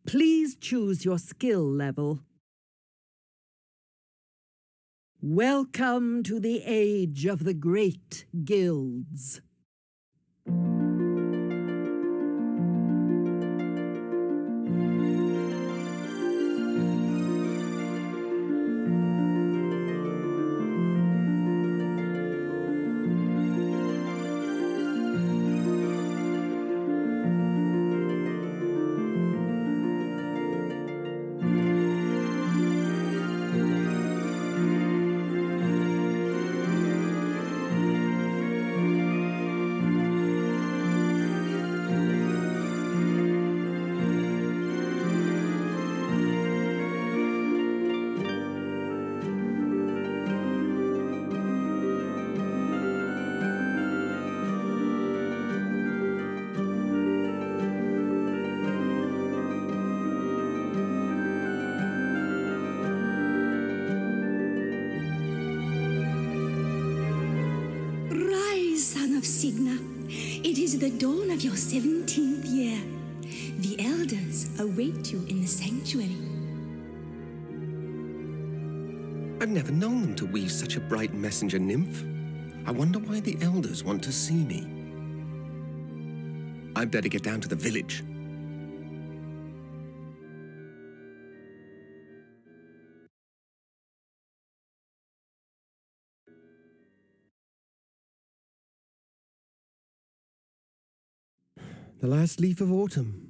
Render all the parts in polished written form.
Please choose your skill level. Welcome to the age of the great guilds. Son of Signa, it is the dawn of your 17th year. The elders await you in the sanctuary. I've never known them to weave such a bright messenger nymph. I wonder why the elders want to see me. I'd better get down to the village. The last leaf of autumn.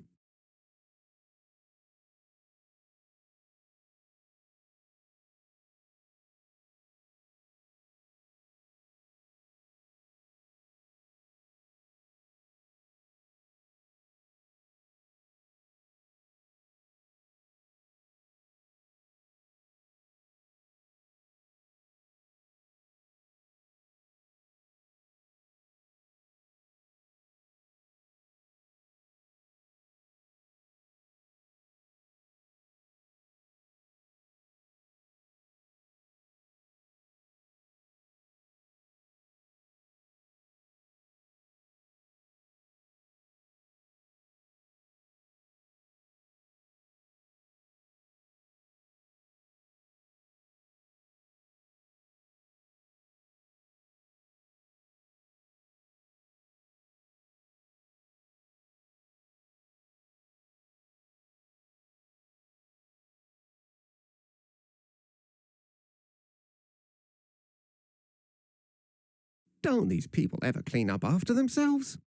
Don't these people ever clean up after themselves?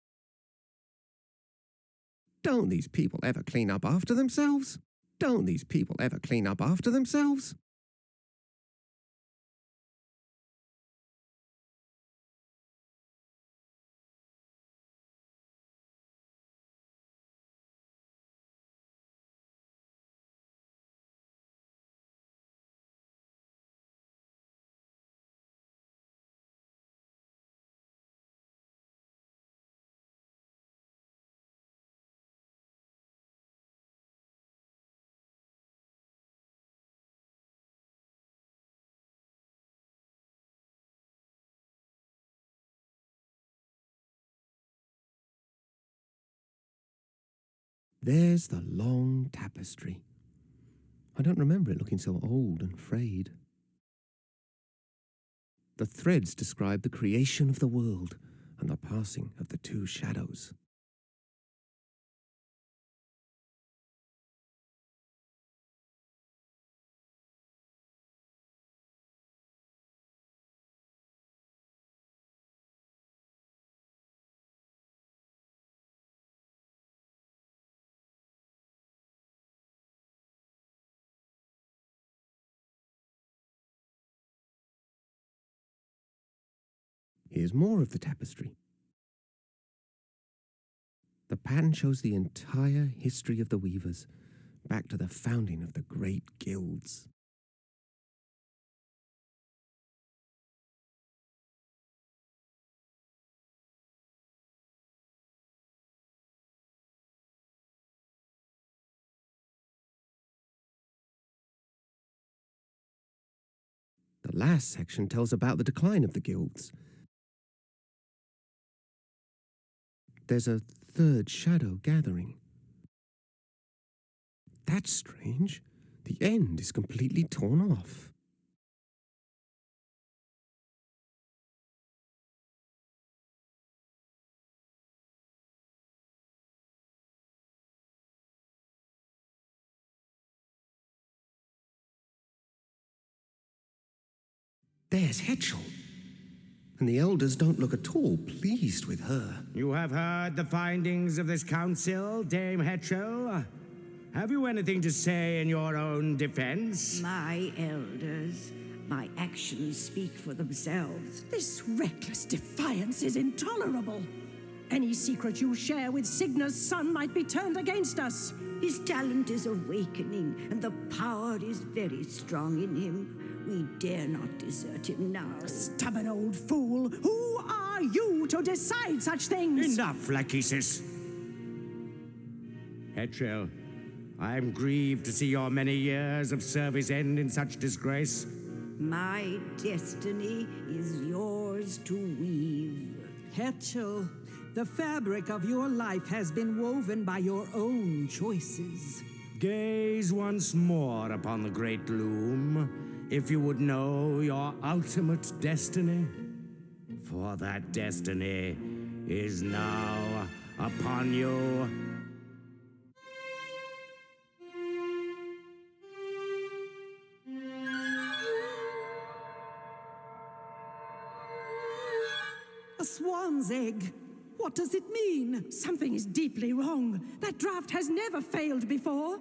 Don't these people ever clean up after themselves? Don't these people ever clean up after themselves? There's the long tapestry. I don't remember it looking so old and frayed. The threads describe the creation of the world and the passing of the two shadows. Here's more of the tapestry. The pattern shows the entire history of the weavers, back to the founding of the great guilds. The last section tells about the decline of the guilds. There's a third shadow gathering. That's strange. The end is completely torn off. There's Hetchel. And the elders don't look at all pleased with her. You have heard the findings of this council, Dame Hetchel? Have you anything to say in your own defense? My elders, my actions speak for themselves. This reckless defiance is intolerable. Any secret you share with Signa's son might be turned against us. His talent is awakening, and the power is very strong in him. We dare not desert him now. Stubborn old fool! Who are you to decide such things? Enough, Lachesis. Hetchel, I am grieved to see your many years of service end in such disgrace. My destiny is yours to weave. Hetchel, the fabric of your life has been woven by your own choices. Gaze once more upon the great Loom, if you would know your ultimate destiny. For that destiny is now upon you. A swan's egg. What does it mean? Something is deeply wrong. That draft has never failed before.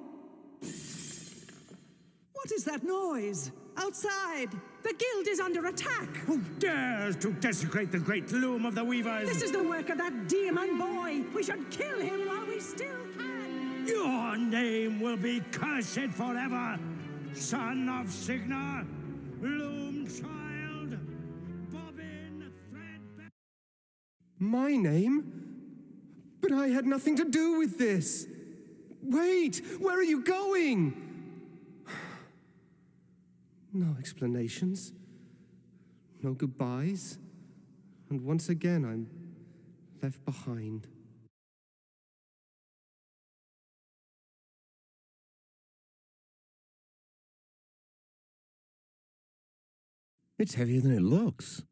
What is that noise? Outside! The guild is under attack. Who dares to desecrate the great Loom of the Weavers? This is the work of that demon boy. We should kill him while we still can. Your name will be cursed forever, son of Signa, Loom child, Bobbin Threadbare. My name? But I had nothing to do with this. Wait, where are you going? No explanations, no goodbyes, and once again I'm left behind. It's heavier than it looks.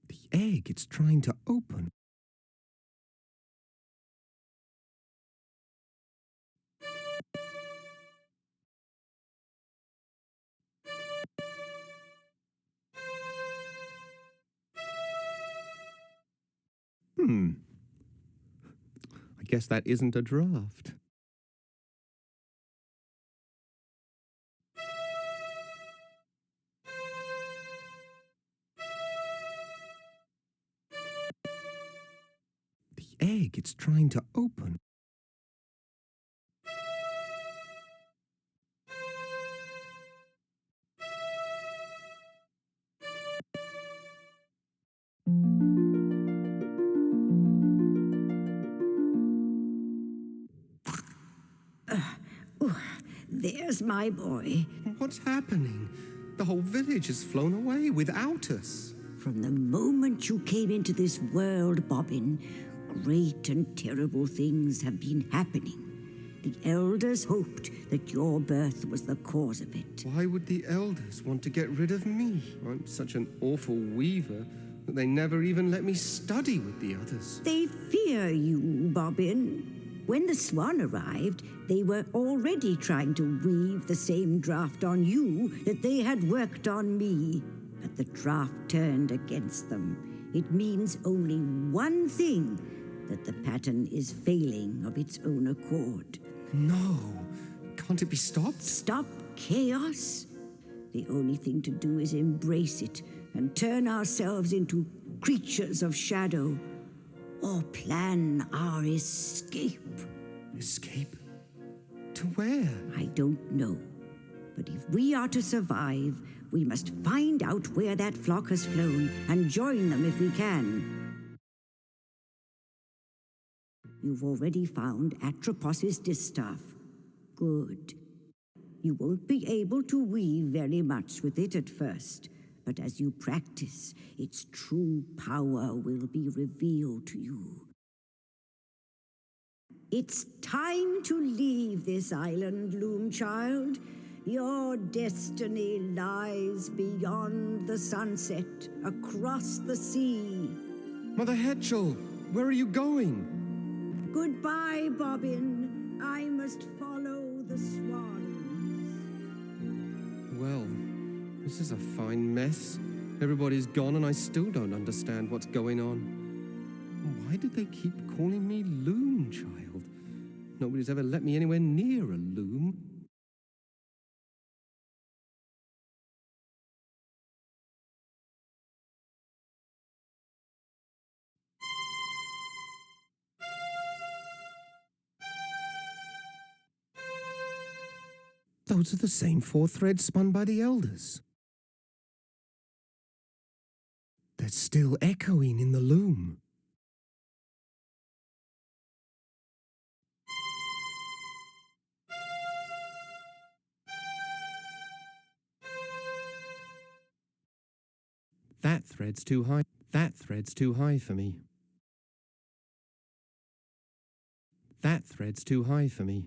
The egg it's trying to open. I guess that isn't a draft. The egg it's trying to open. There's my boy. What's happening? The whole village has flown away without us. From the moment you came into this world, Bobbin, great and terrible things have been happening. The elders hoped that your birth was the cause of it. Why would the elders want to get rid of me? I'm such an awful weaver that they never even let me study with the others. They fear you, Bobbin. When the swan arrived, they were already trying to weave the same draft on you that they had worked on me. But the draft turned against them. It means only one thing, that the pattern is failing of its own accord. No. Can't it be stopped? Stop chaos? The only thing to do is embrace it and turn ourselves into creatures of shadow, or plan our escape. Escape? To where? I don't know. But if we are to survive, we must find out where that flock has flown and join them if we can. You've already found Atropos's distaff. Good. You won't be able to weave very much with it at first, but as you practice, its true power will be revealed to you. It's time to leave this island, Loom child. Your destiny lies beyond the sunset, across the sea. Mother Hetchel, where are you going? Goodbye, Bobbin. I must follow the swans. Well, this is a fine mess. Everybody's gone and I still don't understand what's going on. Why do they keep calling me Loom child? Nobody's ever let me anywhere near a loom. Those are the same 4 threads spun by the elders. They're still echoing in the loom. That thread's too high. That thread's too high for me. That thread's too high for me.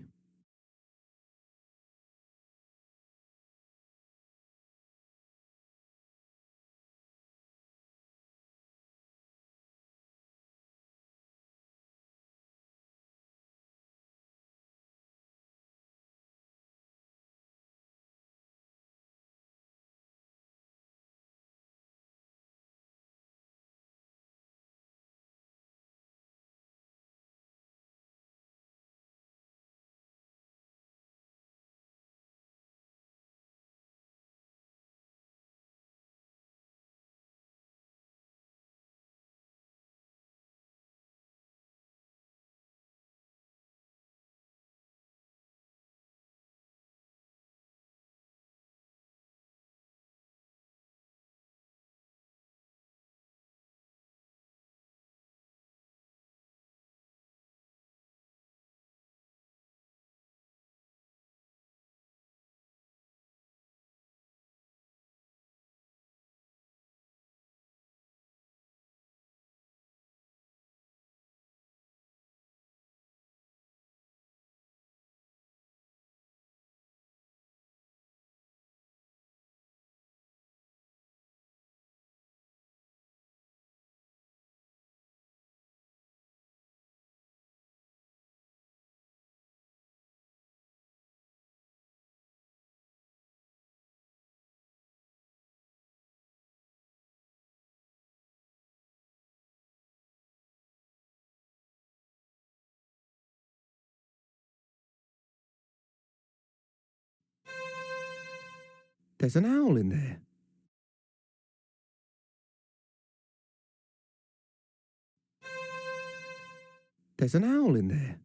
There's an owl in there. There's an owl in there.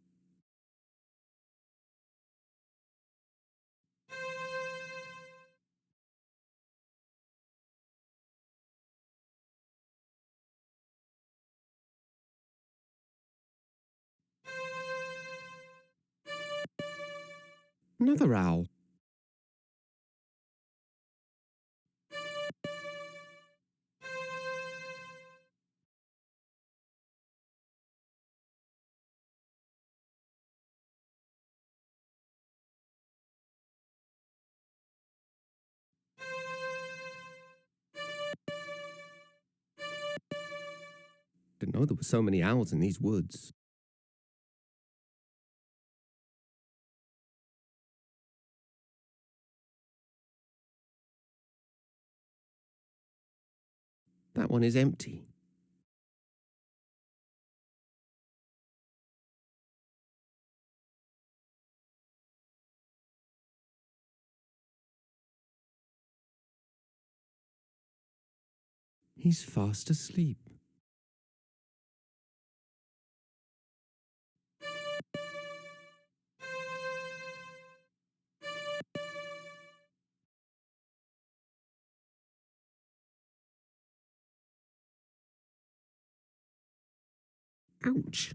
Another owl. Didn't know there were so many owls in these woods. That one is empty. He's fast asleep. Ouch.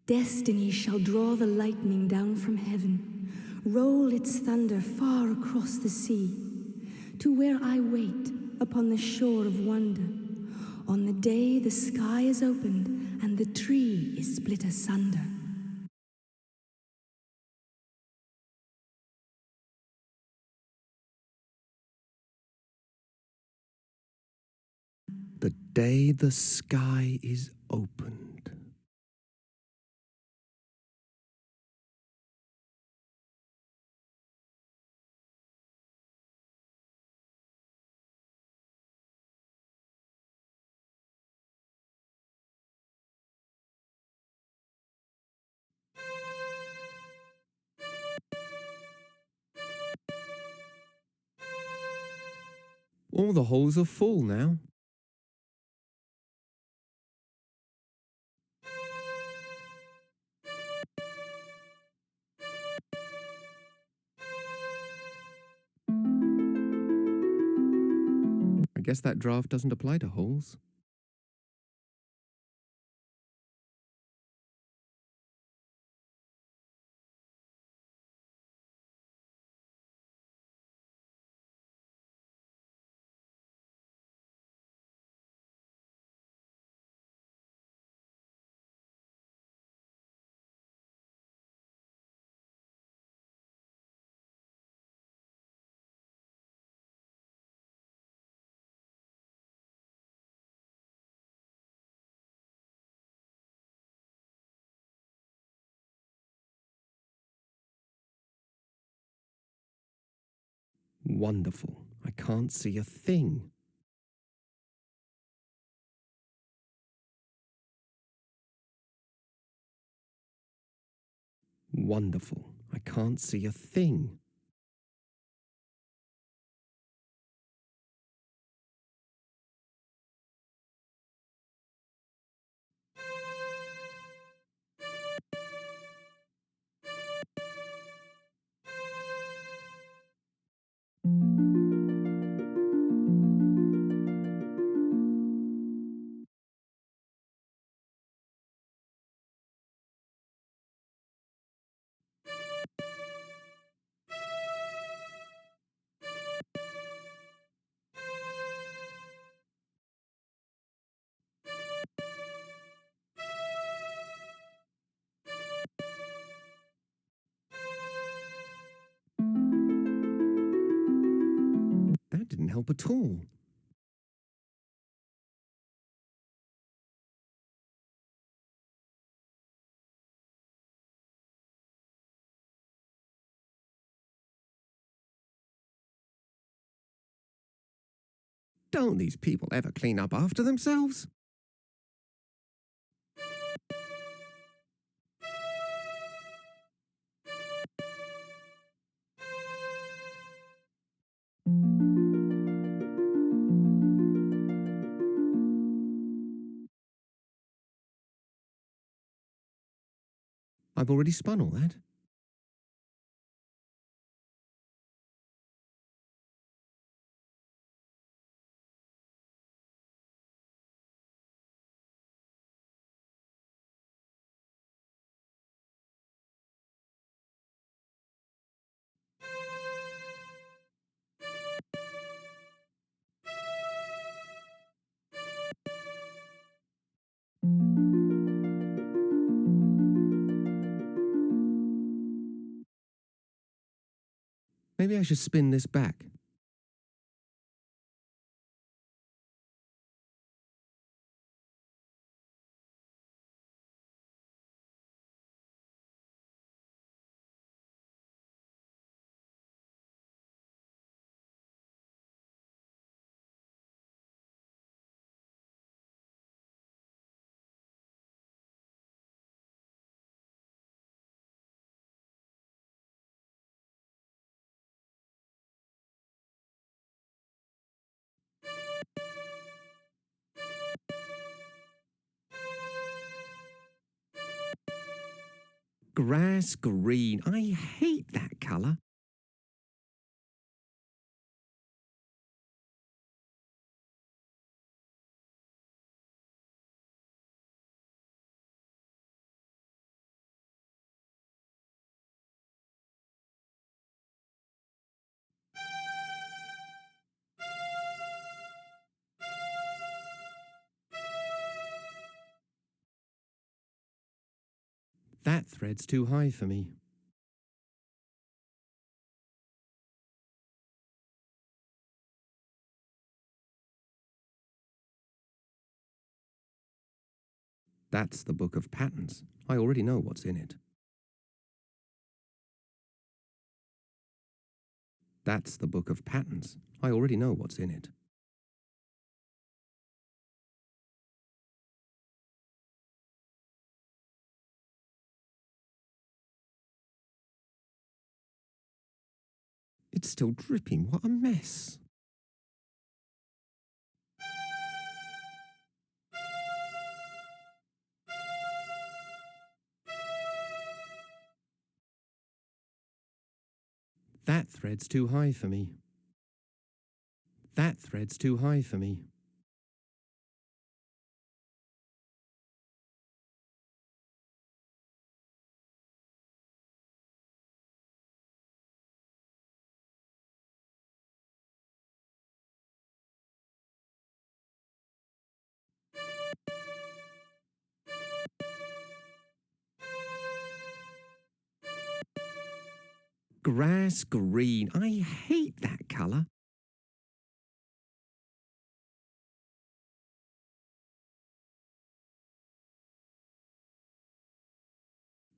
Destiny shall draw the lightning down from heaven, roll its thunder far across the sea, to where I wait upon the shore of wonder, on the day the sky is opened and the tree is split asunder. The day the sky is opened. All the holes are full now. I guess that draft doesn't apply to holes. Wonderful. I can't see a thing. Wonderful. I can't see a thing. That didn't help at all. Don't these people ever clean up after themselves? I've already spun all that. Maybe I should spin this back. Grass green. I hate that colour. That thread's too high for me. That's the book of patterns. I already know what's in it. That's the book of patterns. I already know what's in it. It's still dripping. What a mess. That thread's too high for me. That thread's too high for me. Grass green. I hate that colour.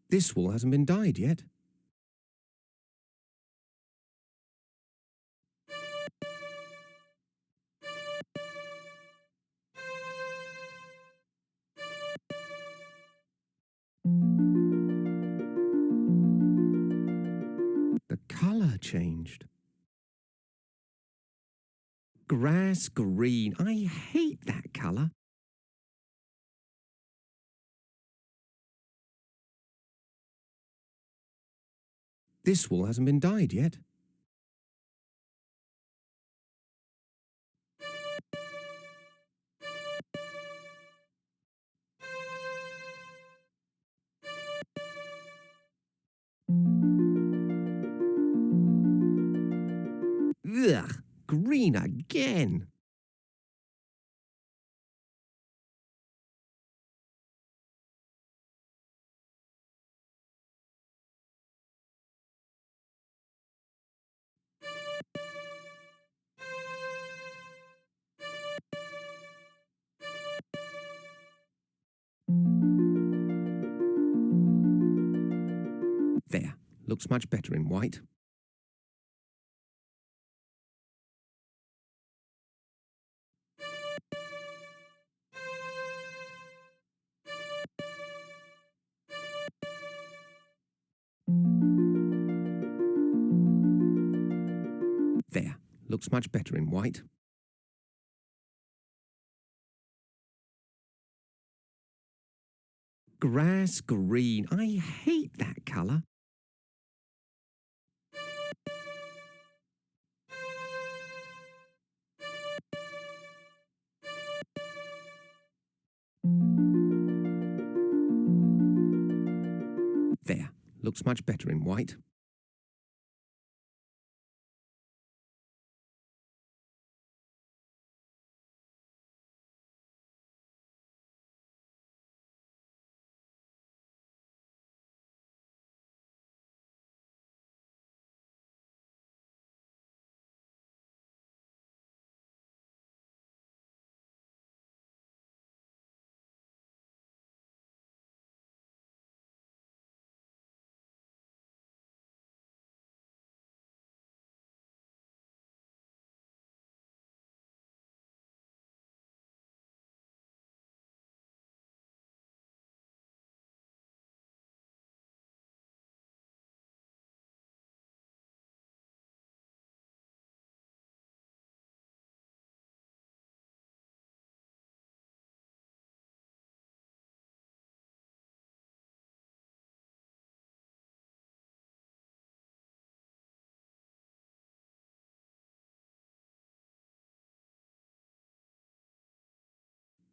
This wool hasn't been dyed yet. The colour changed. Grass green. I hate that colour. This wool hasn't been dyed yet. Ugh, green again. There, looks much better in white. There, looks much better in white. Grass green. I hate that colour. There, looks much better in white.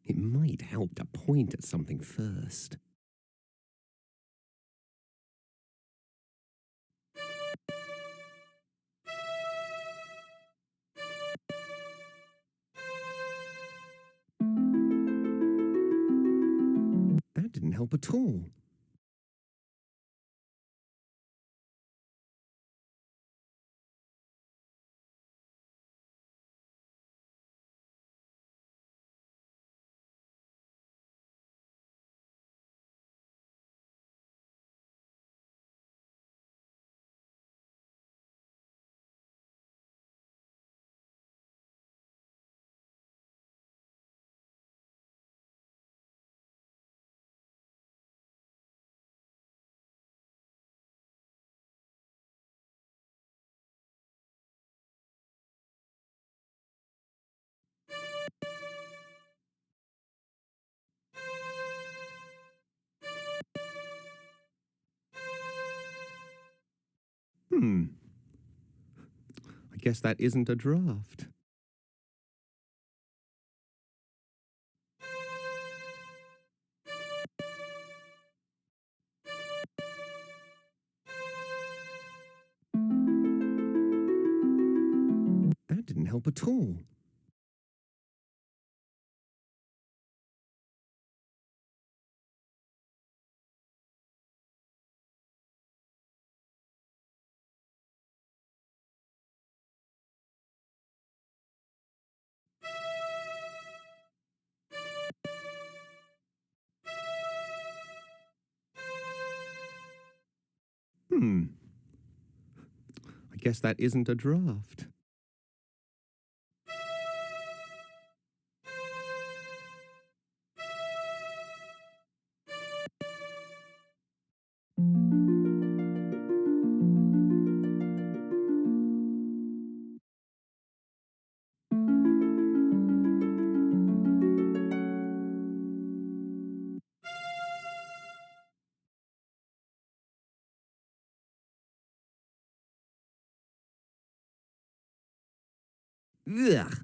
It might help to point at something first. That didn't help at all. I guess that isn't a draft. That didn't help at all. I guess that isn't a draft. Ugh.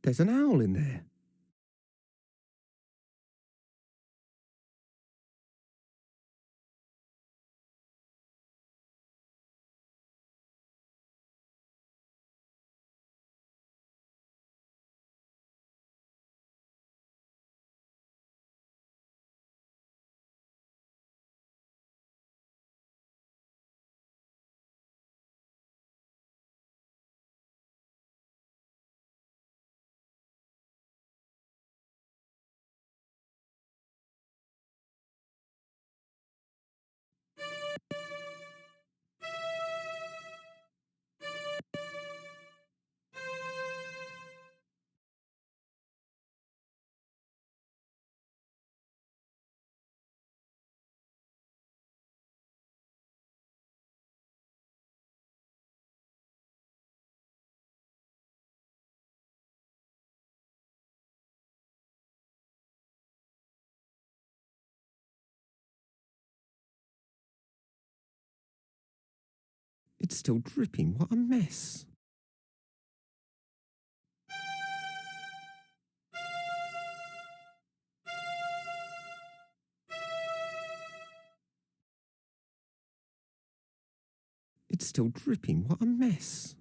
There's an owl in there. It's still dripping. What a mess. It's still dripping. What a mess.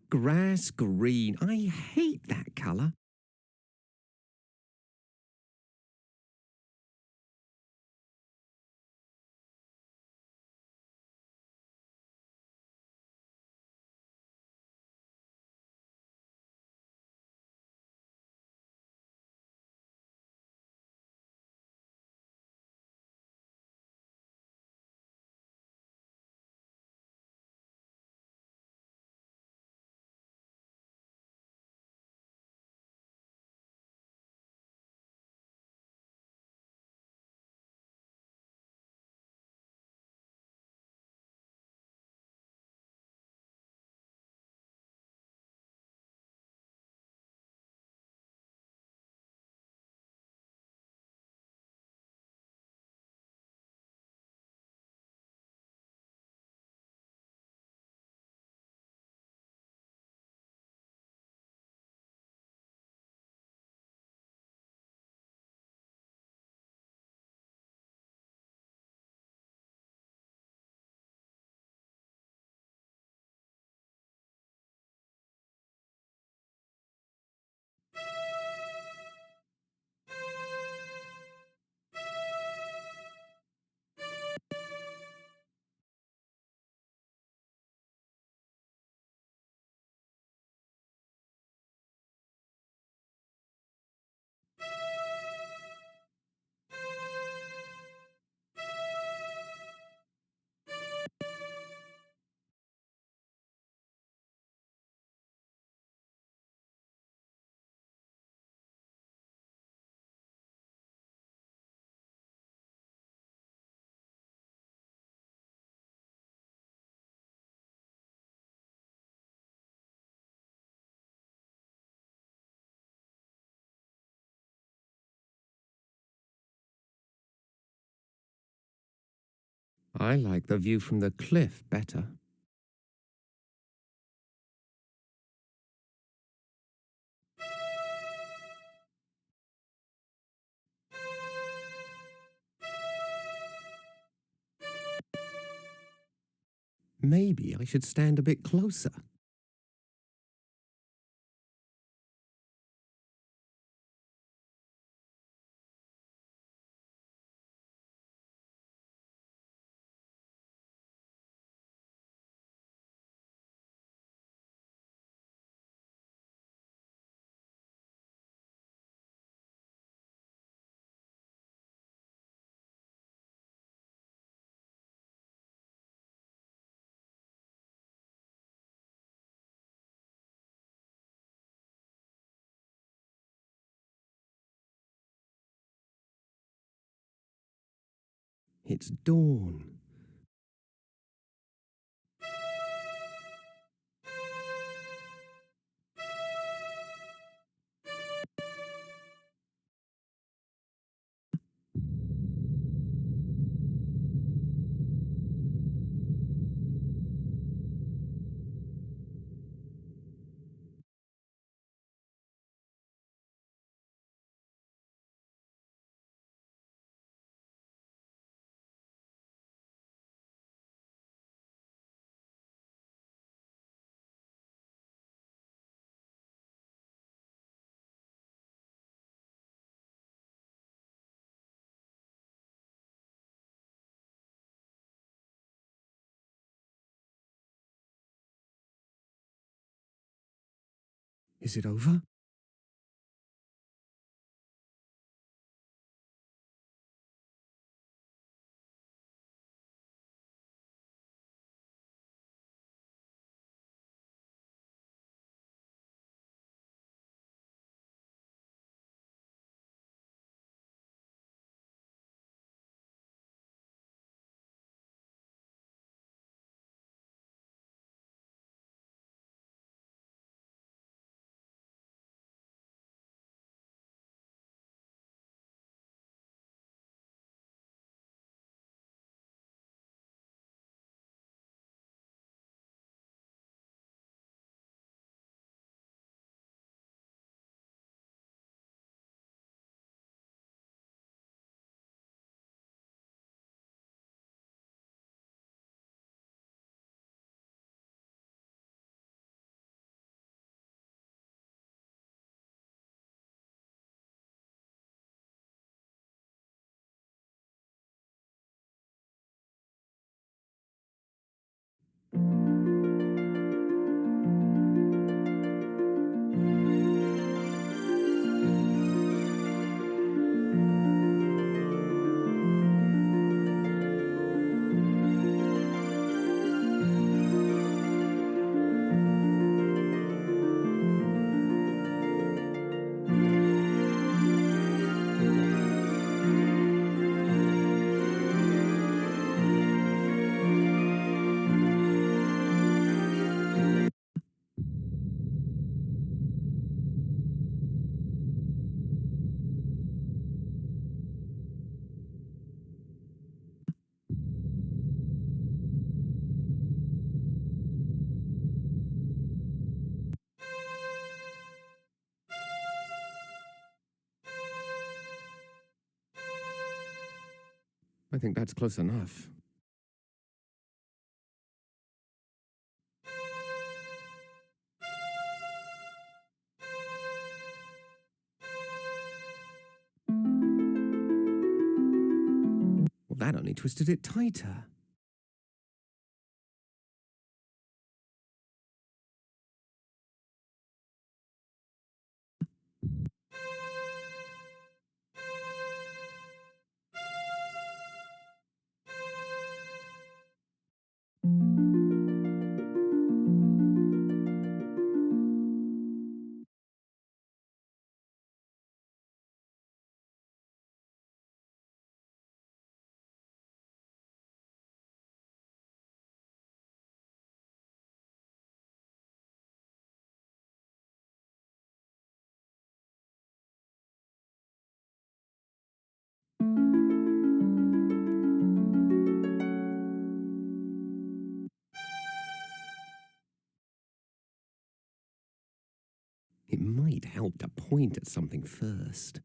Grass green. I hate that colour. I like the view from the cliff better. Maybe I should stand a bit closer. It's dawn. Is it over? I think that's close enough. Well, that only twisted it tighter. It might help to point at something first.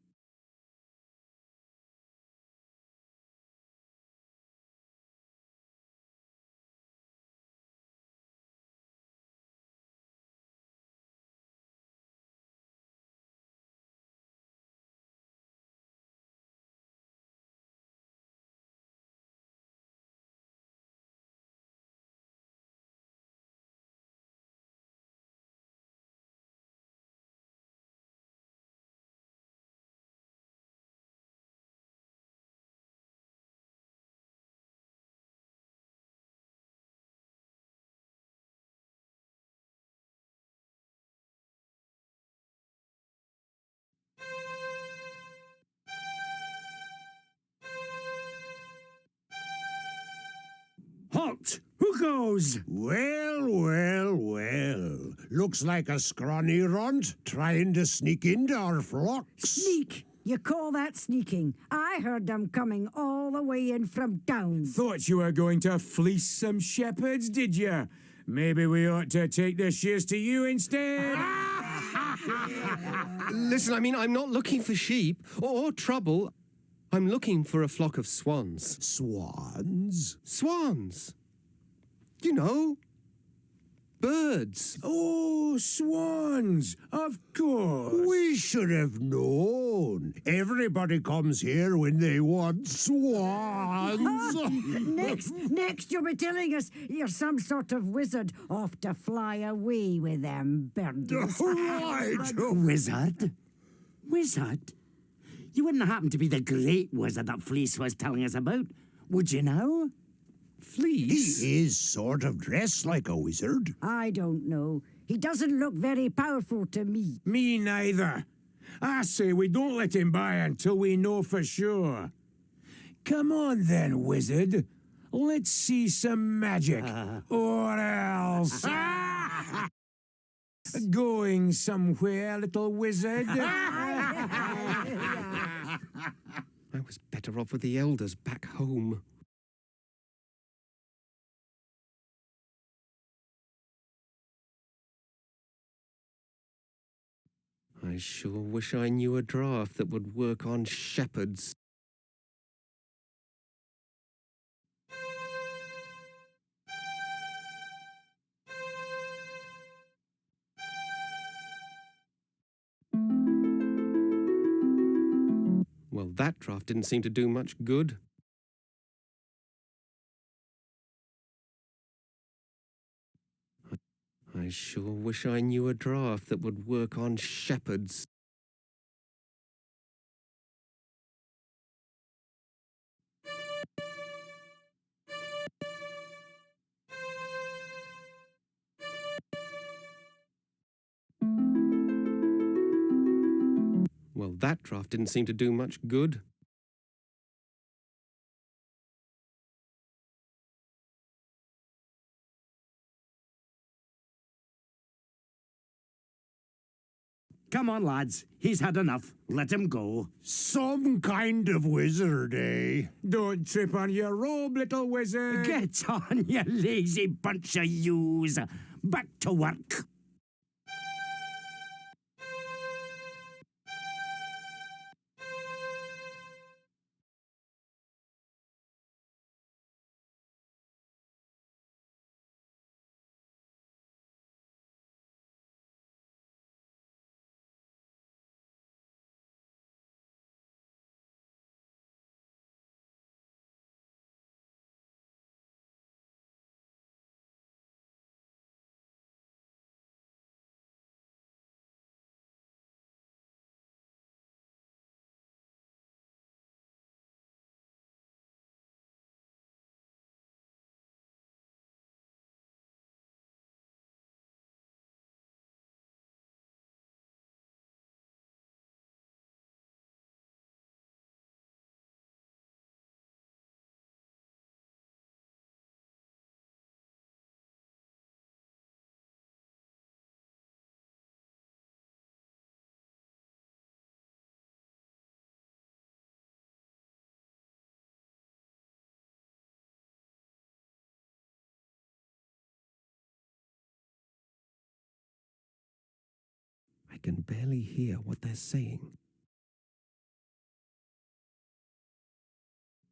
Halt! Who goes? Well, well, well. Looks like a scrawny runt trying to sneak into our flocks. Sneak! You call that sneaking? I heard them coming all the way in from down. Thought you were going to fleece some shepherds, did you? Maybe we ought to take the shears to you instead. Listen, I mean, I'm not looking for sheep or trouble. I'm looking for a flock of swans. Swans? Swans! You know, birds. Oh, swans, of course. We should have known. Everybody comes here when they want swans. Next you'll be telling us you're some sort of wizard off to fly away with them birdies. Right. Wizard? Wizard? You wouldn't happen to be the great wizard that Fleece was telling us about, would you now? Fleece? He is sort of dressed like a wizard. I don't know. He doesn't look very powerful to me. Me neither. I say we don't let him by until we know for sure. Come on then, wizard. Let's see some magic. Or else... Going somewhere, little wizard? I was better off with the elders back home. I sure wish I knew a draft that would work on shepherds. Well, that draft didn't seem to do much good. I sure wish I knew a draft that would work on shepherds. Well, that draft didn't seem to do much good. Come on, lads. He's had enough. Let him go. Some kind of wizard, eh? Don't trip on your robe, little wizard. Get on, you lazy bunch of yous. Back to work. can barely hear what they're saying.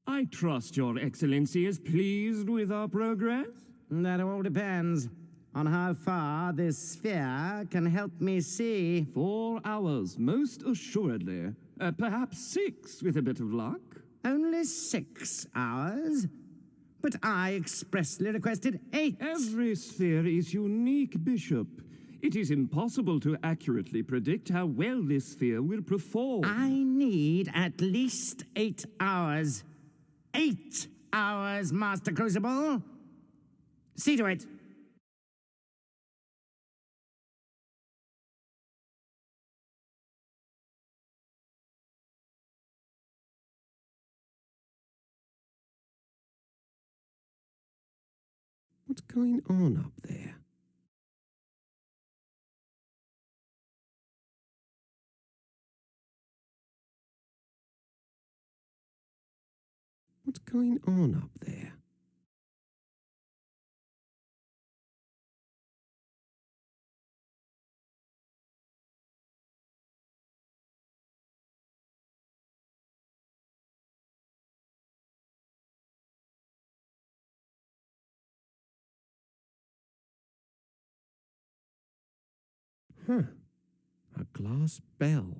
I trust Your Excellency is pleased with our progress? That all depends on how far this sphere can help me see. 4 hours, most assuredly. Perhaps 6, with a bit of luck. Only 6 hours? But I expressly requested 8. Every sphere is unique, Bishop. It is impossible to accurately predict how well this sphere will perform. I need at least 8 hours. 8 hours, Master Crucible. See to it. What's going on up there? What's going on up there? Huh. A glass bell.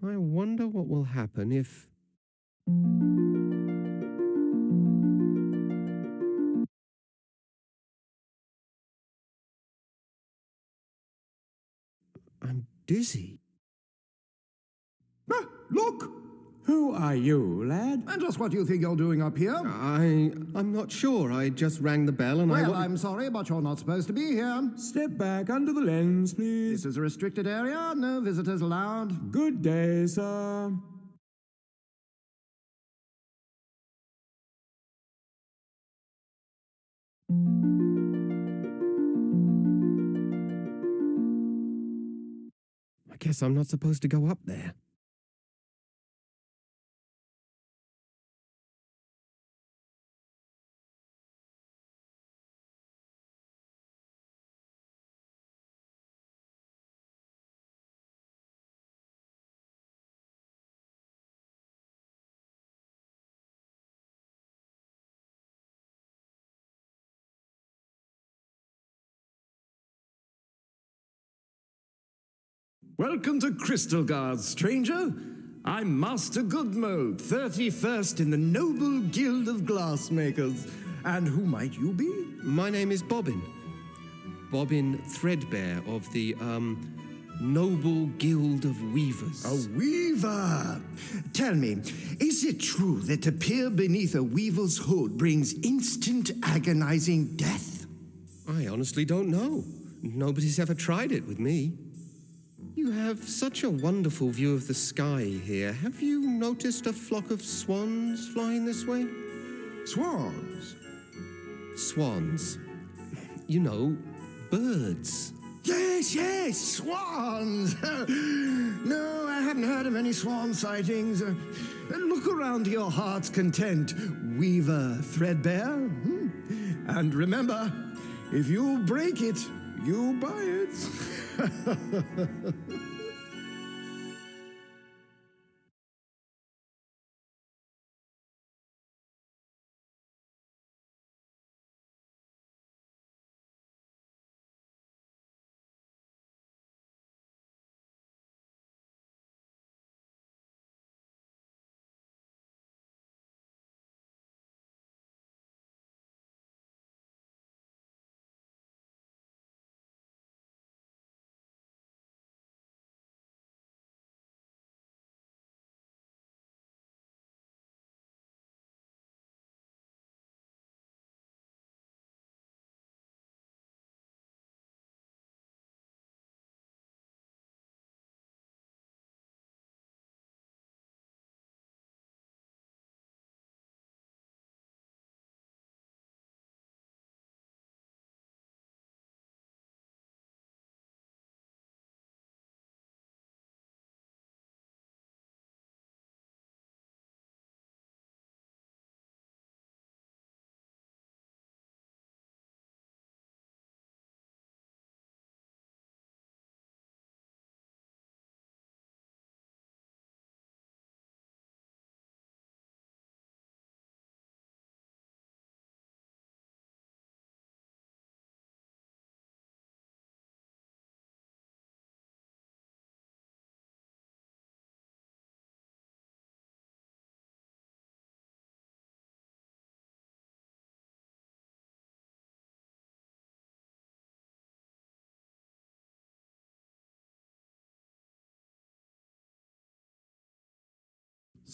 I wonder what will happen if... I'm dizzy. Ah, look! Who are you, lad? And just what do you think you're doing up here? I'm not sure. I just rang the bell and Well, I'm sorry, but you're not supposed to be here. Step back under the lens, please. This is a restricted area. No visitors allowed. Good day, sir. I guess I'm not supposed to go up there. Welcome to Crystal Guard, stranger. I'm Master Goodmo, 31st in the Noble Guild of Glassmakers. And who might you be? My name is Bobbin. Bobbin Threadbare of the, Noble Guild of Weavers. A weaver! Tell me, is it true that to peer beneath a weaver's hood brings instant agonizing death? I honestly don't know. Nobody's ever tried it with me. You have such a wonderful view of the sky here. Have you noticed a flock of swans flying this way? Swans? Swans. You know, birds. Yes, swans! No, I haven't heard of any swan sightings. Look around to your heart's content, Weaver Threadbare. And remember, if you break it, you buy it.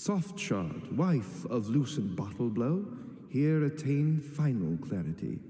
Soft shard, wife of lucent bottle blow, here attain final clarity.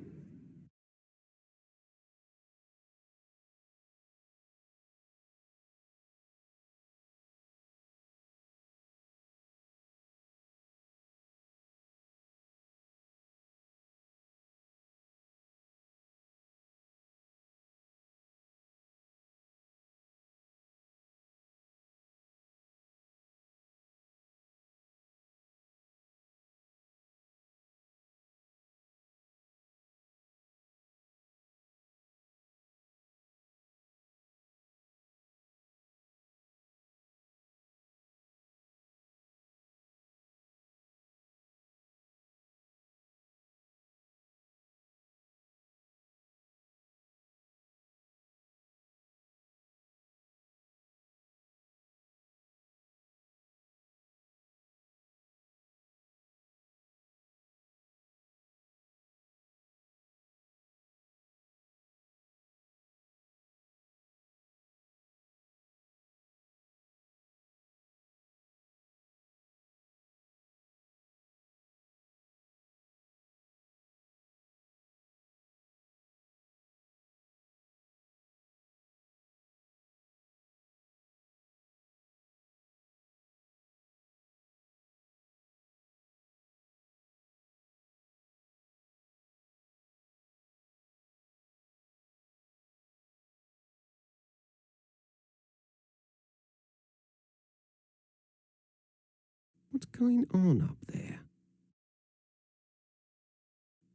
What's going on up there?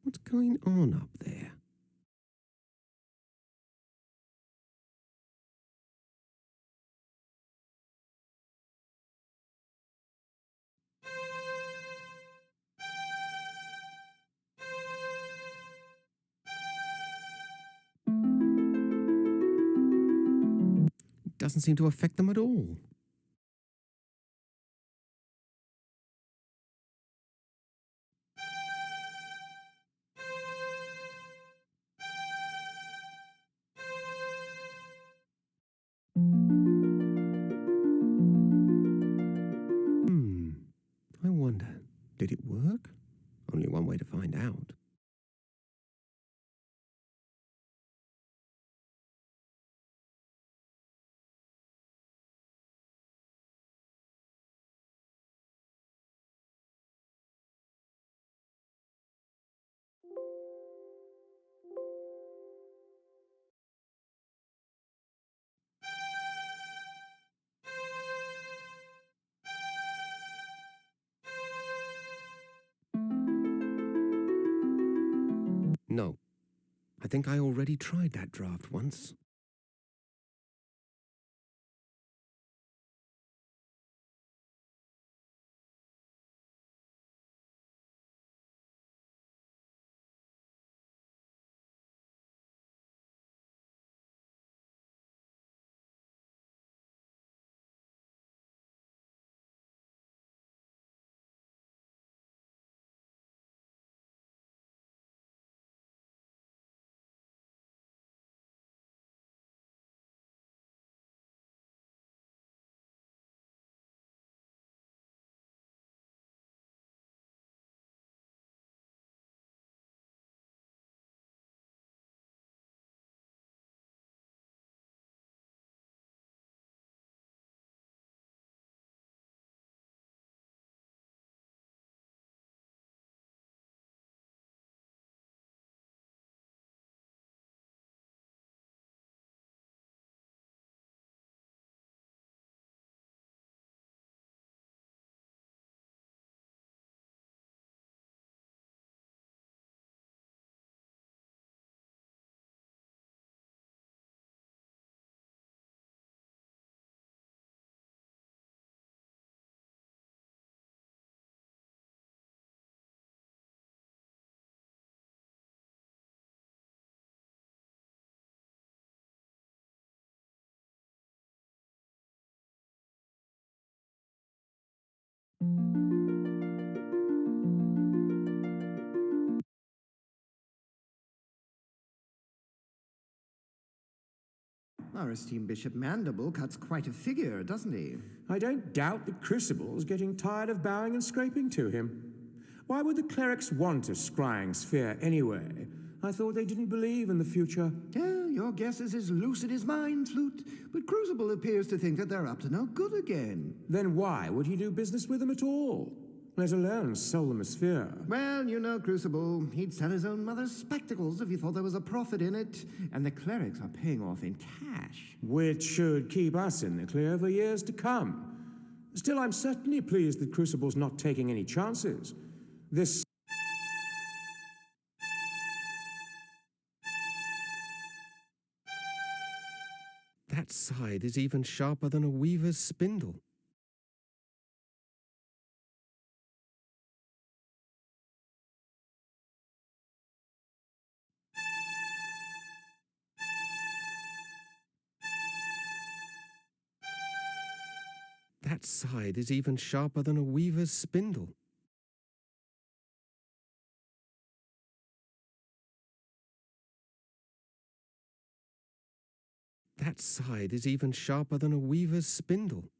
What's going on up there? It doesn't seem to affect them at all. I wonder, did it work? Only one way to find out. No. I think I already tried that draft once. Our esteemed Bishop Mandible cuts quite a figure, doesn't he? I don't doubt that Crucible's getting tired of bowing and scraping to him. Why would the clerics want a scrying sphere anyway? I thought they didn't believe in the future. Yeah, your guess is as lucid as mine, Flute. But Crucible appears to think that they're up to no good again. Then why would he do business with them at all? Let alone sell them a sphere. Well, you know, Crucible, he'd sell his own mother's spectacles if he thought there was a profit in it. And the clerics are paying off in cash. Which should keep us in the clear for years to come. Still, I'm certainly pleased that Crucible's not taking any chances. This... That side is even sharper than a weaver's spindle. That side is even sharper than a weaver's spindle. That side is even sharper than a weaver's spindle.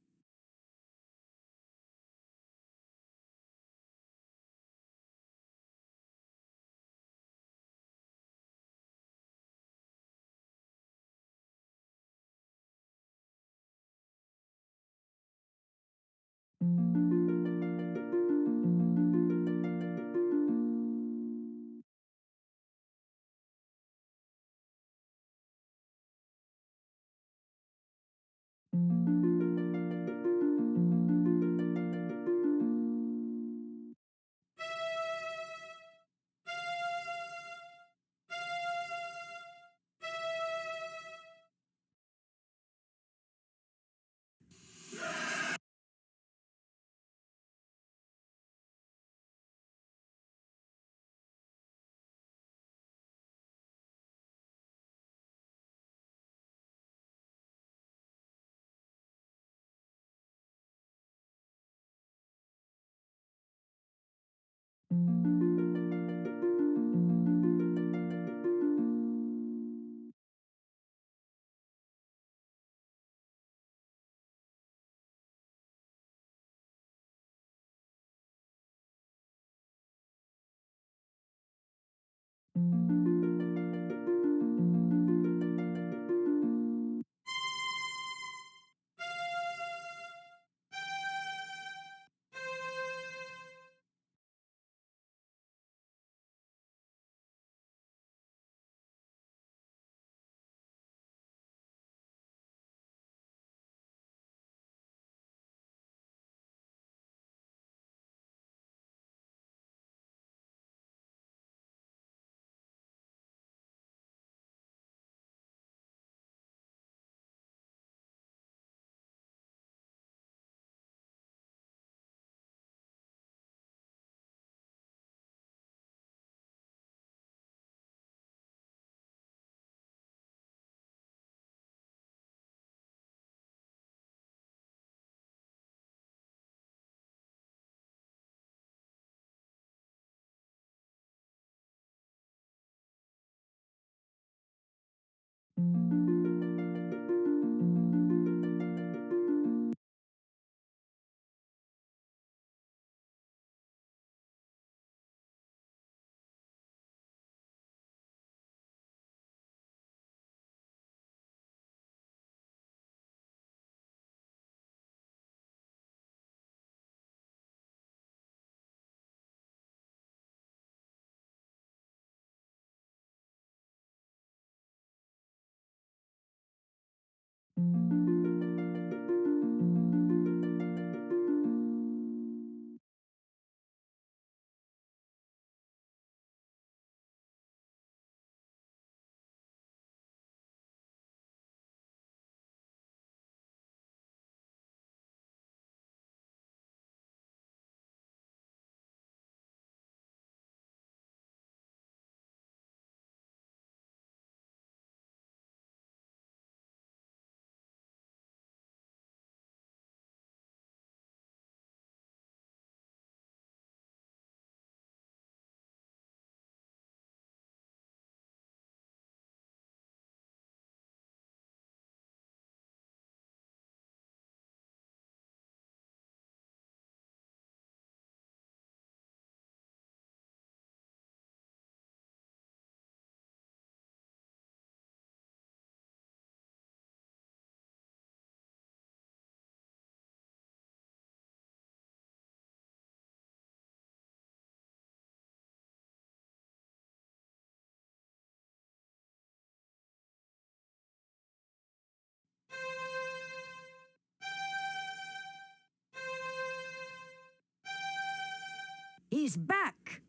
He's back.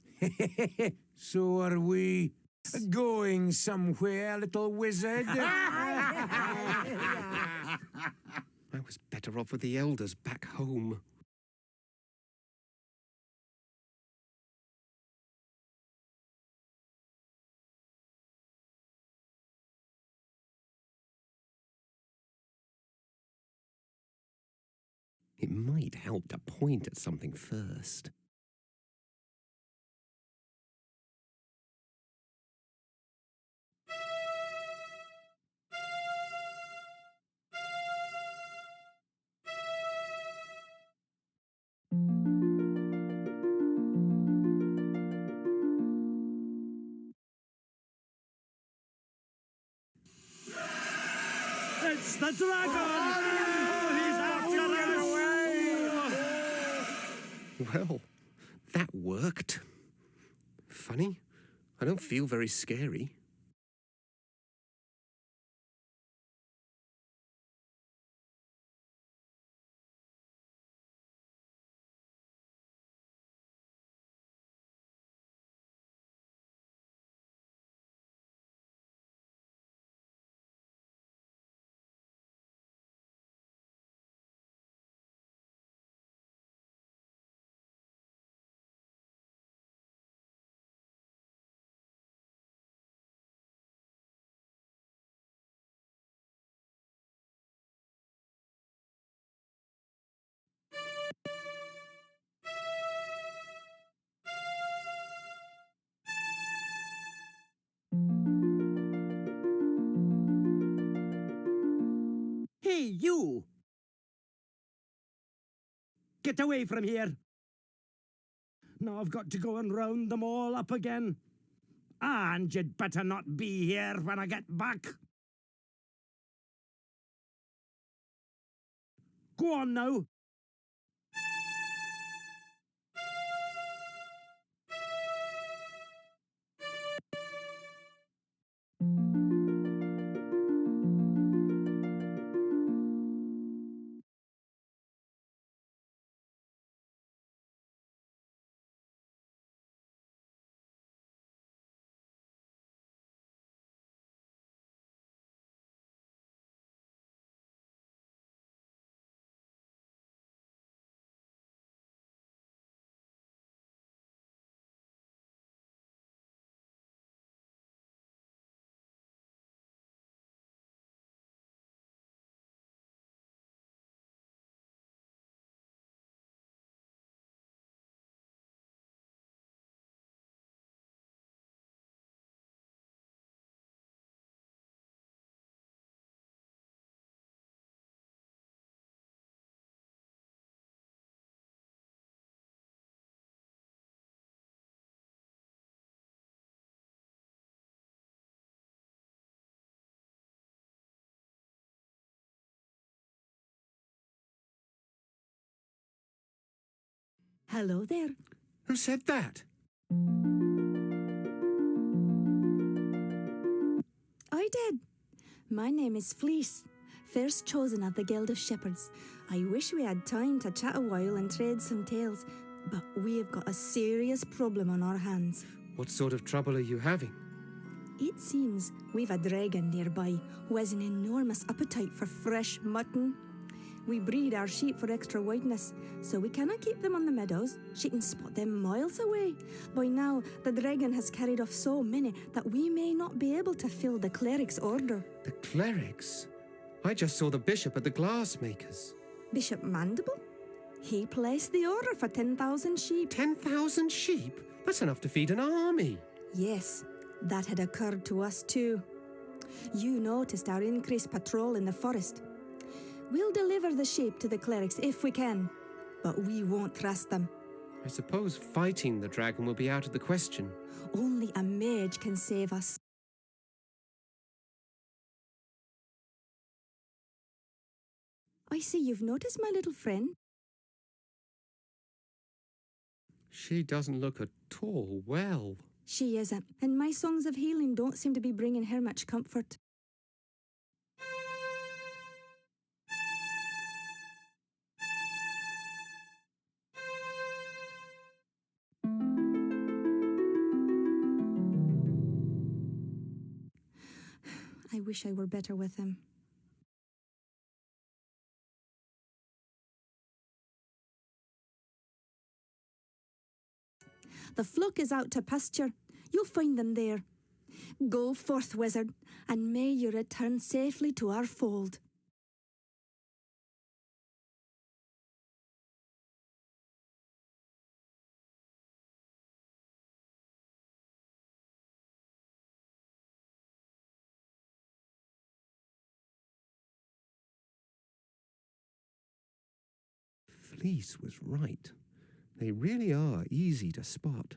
So are we. Going somewhere, little wizard? I was better off with the elders back home. It might help to point at something first. It's the dragon! He's after us! Well, that worked. Funny, I don't feel very scary. Hey, you! Get away from here! Now I've got to go and round them all up again. And you'd better not be here when I get back. Go on now. Hello there. Who said that? I did. My name is Fleece, first chosen of the Guild of Shepherds. I wish we had time to chat a while and trade some tales, but we have got a serious problem on our hands. What sort of trouble are you having? It seems we've a dragon nearby who has an enormous appetite for fresh mutton. We breed our sheep for extra whiteness, so we cannot keep them on the meadows. She can spot them miles away. By now, the dragon has carried off so many that we may not be able to fill the cleric's order. The clerics? I just saw the bishop at the glassmakers. Bishop Mandible? He placed the order for 10,000 sheep. 10,000 sheep? That's enough to feed an army. Yes, that had occurred to us too. You noticed our increased patrol in the forest. We'll deliver the sheep to the clerics if we can, but we won't trust them. I suppose fighting the dragon will be out of the question. Only a mage can save us. I see you've noticed my little friend. She doesn't look at all well. She isn't, and my songs of healing don't seem to be bringing her much comfort. I wish I were better with him. The flock is out to pasture. You'll find them there. Go forth, wizard, and may you return safely to our fold. Fleece was right. They really are easy to spot.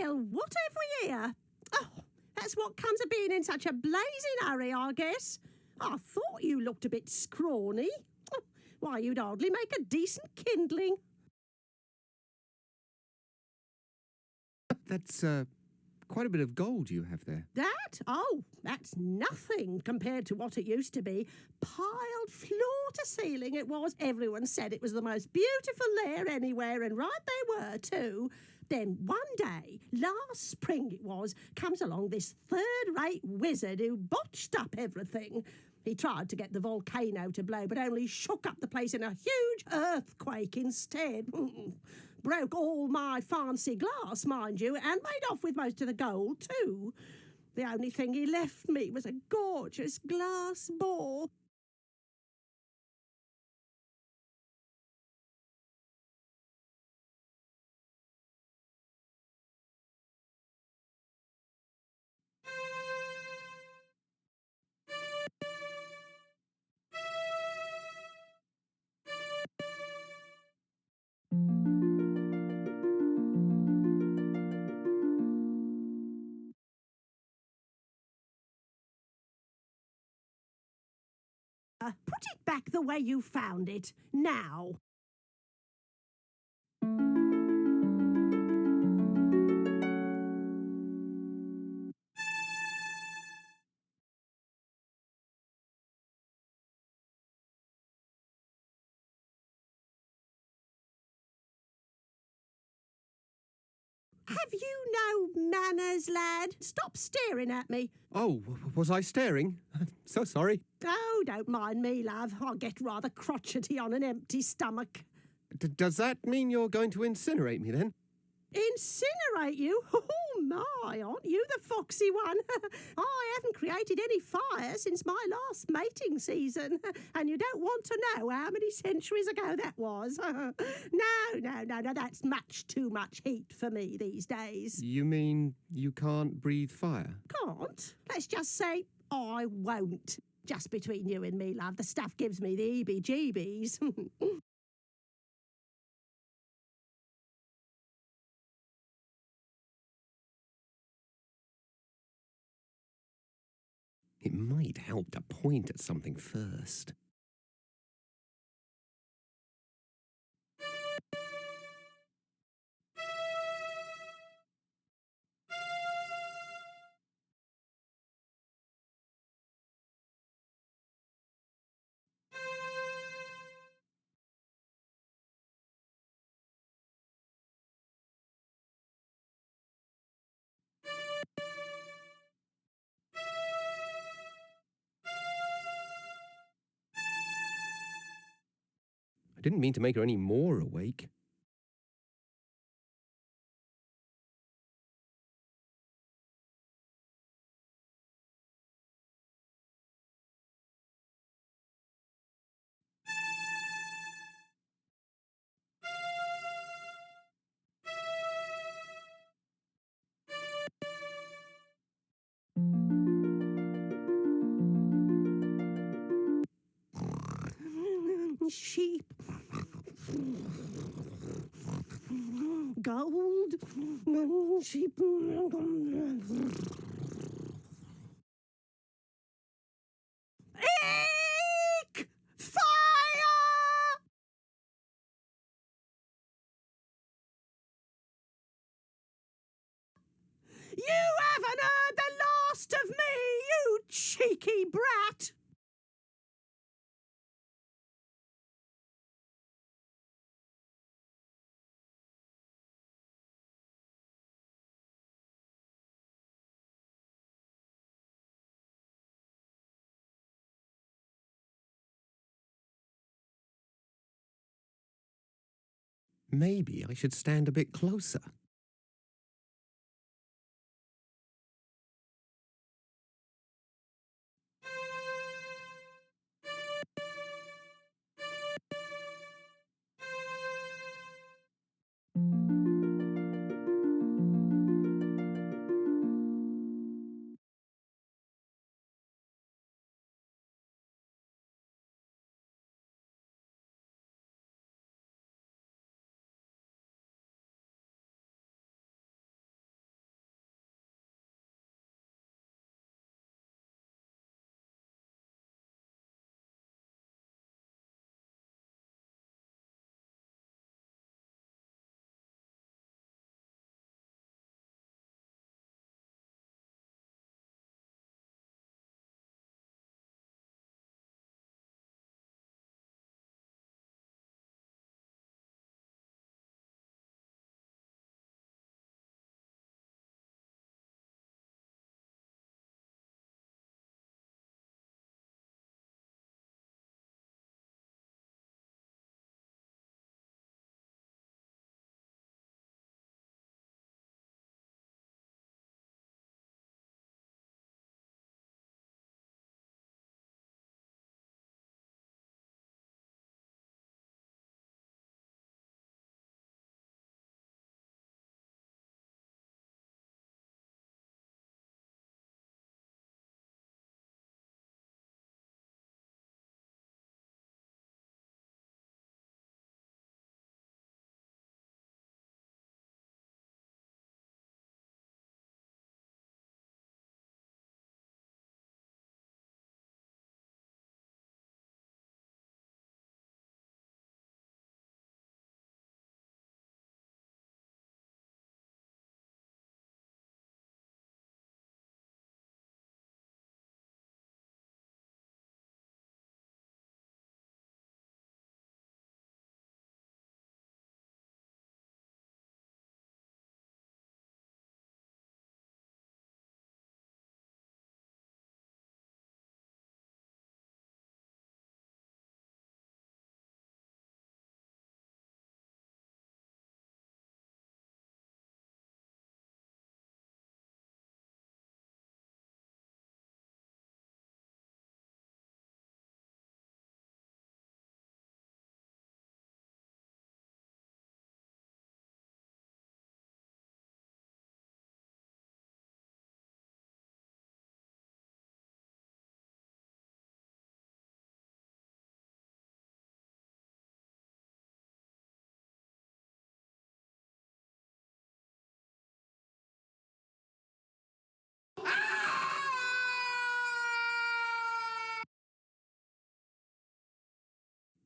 Well, what have we here? Oh, that's what comes of being in such a blazing hurry, I guess. I thought you looked a bit scrawny. Oh, why, you'd hardly make a decent kindling. That's quite a bit of gold you have there. That? Oh, that's nothing compared to what it used to be. Piled floor to ceiling it was. Everyone said it was the most beautiful lair anywhere, and right they were too. Then one day, last spring it was, comes along this third-rate wizard who botched up everything. He tried to get the volcano to blow, but only shook up the place in a huge earthquake instead. Broke all my fancy glass, mind you, and made off with most of the gold too. The only thing he left me was a gorgeous glass ball. Put it back the way you found it, now. Have you no manners, lad? Stop staring at me. Oh, was I staring? So sorry. Oh, don't mind me, love. I get rather crotchety on an empty stomach. Does that mean you're going to incinerate me then? Incinerate you? Oh, my, aren't you the foxy one? I haven't created any fire since my last mating season, and you don't want to know how many centuries ago that was. No, that's much too much heat for me these days. You mean you can't breathe fire? Can't? Let's just say I won't. Just between you and me, love, the stuff gives me the heebie-jeebies. It might help to point at something first. I didn't mean to make her any more awake. Sheep. Gold. Sheep. You haven't heard the last of me, you cheeky brat! Maybe I should stand a bit closer.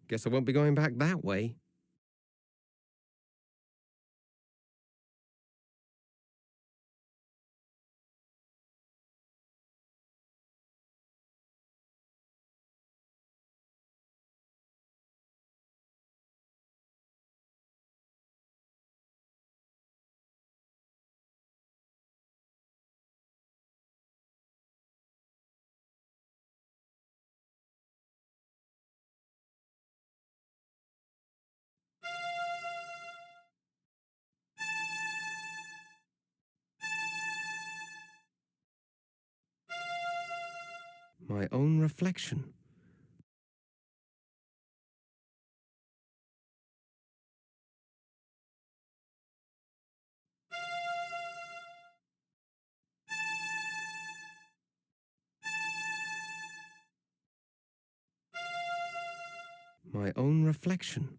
Guess I won't be going back that way. My own reflection. My own reflection.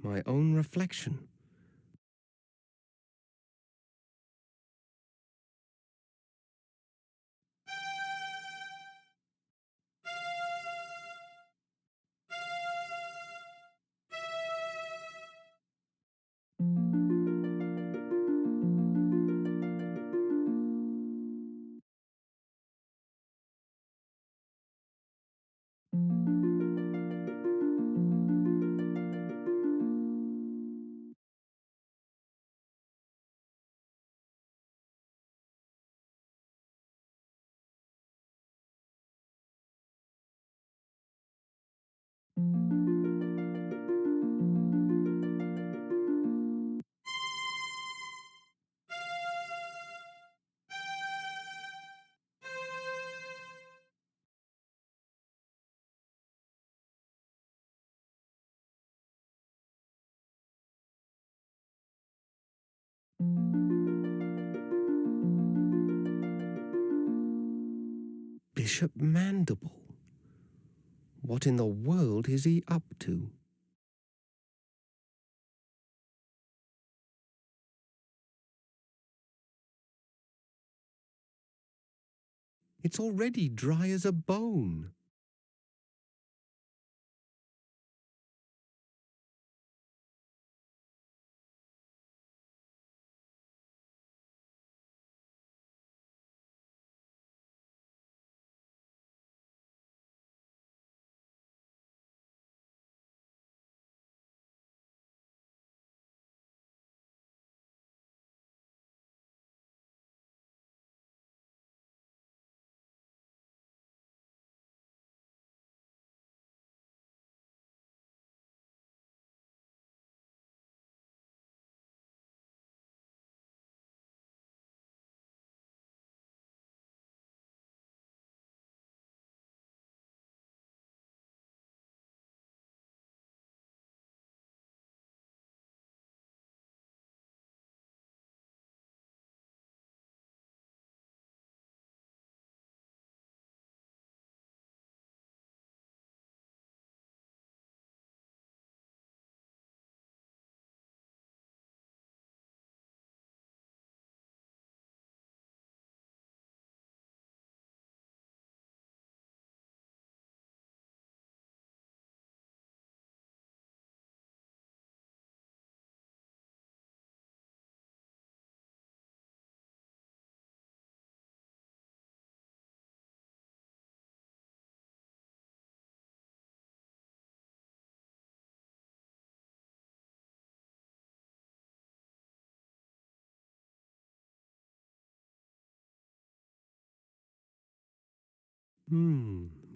My own reflection. Bishop Mandible. What in the world is he up to? It's already dry as a bone.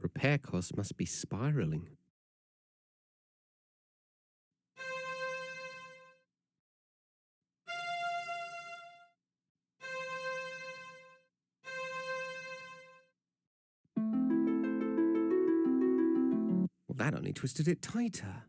Repair costs must be spiraling. Well, that only twisted it tighter.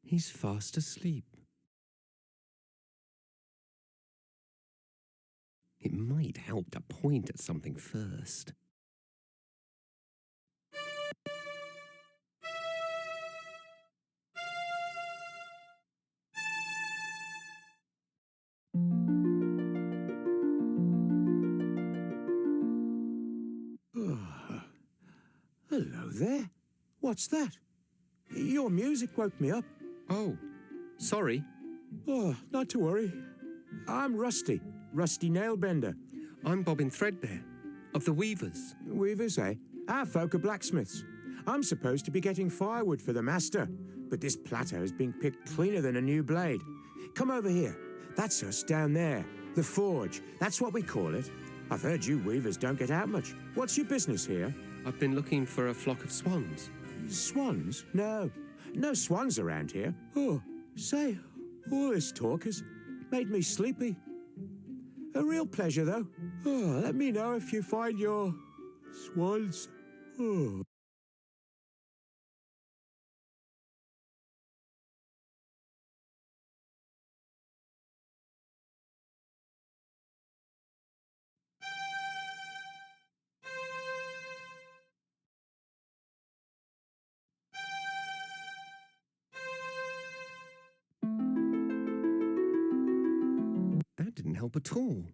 He's fast asleep. It might help to point at something first. Hello there. What's that? Your music woke me up. Oh, sorry. Oh, not to worry. I'm Rusty Nailbender. I'm Bobbin Threadbare, of the Weavers. Weavers, eh? Our folk are blacksmiths. I'm supposed to be getting firewood for the master, but this plateau has been picked cleaner than a new blade. Come over here. That's us down there. The forge. That's what we call it. I've heard you weavers don't get out much. What's your business here? I've been looking for a flock of swans. Swans? No. No swans around here. Oh, say, all this talk has made me sleepy. A real pleasure, though. Oh, let me know if you find your swans. Oh. That didn't help at all.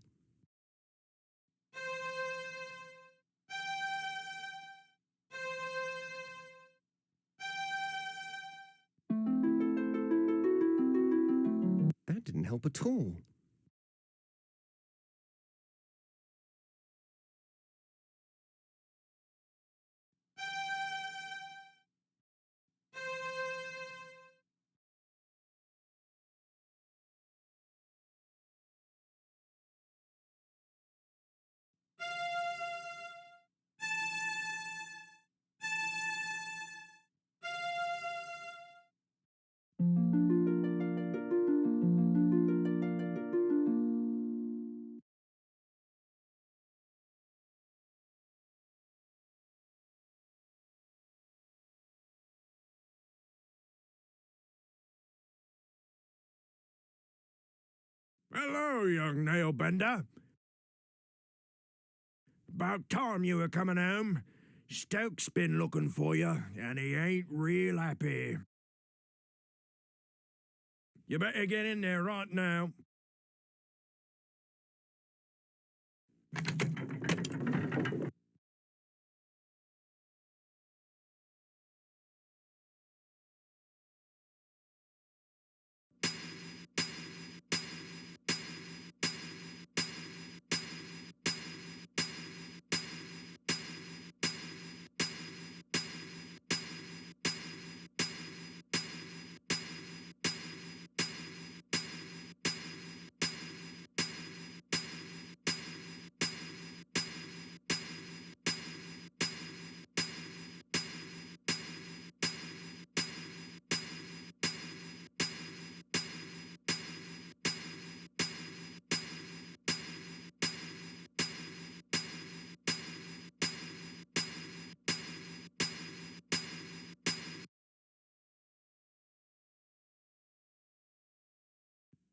That didn't help at all. Hello, young nailbender. About time you were coming home. Stoke's been looking for you, and he ain't real happy. You better get in there right now.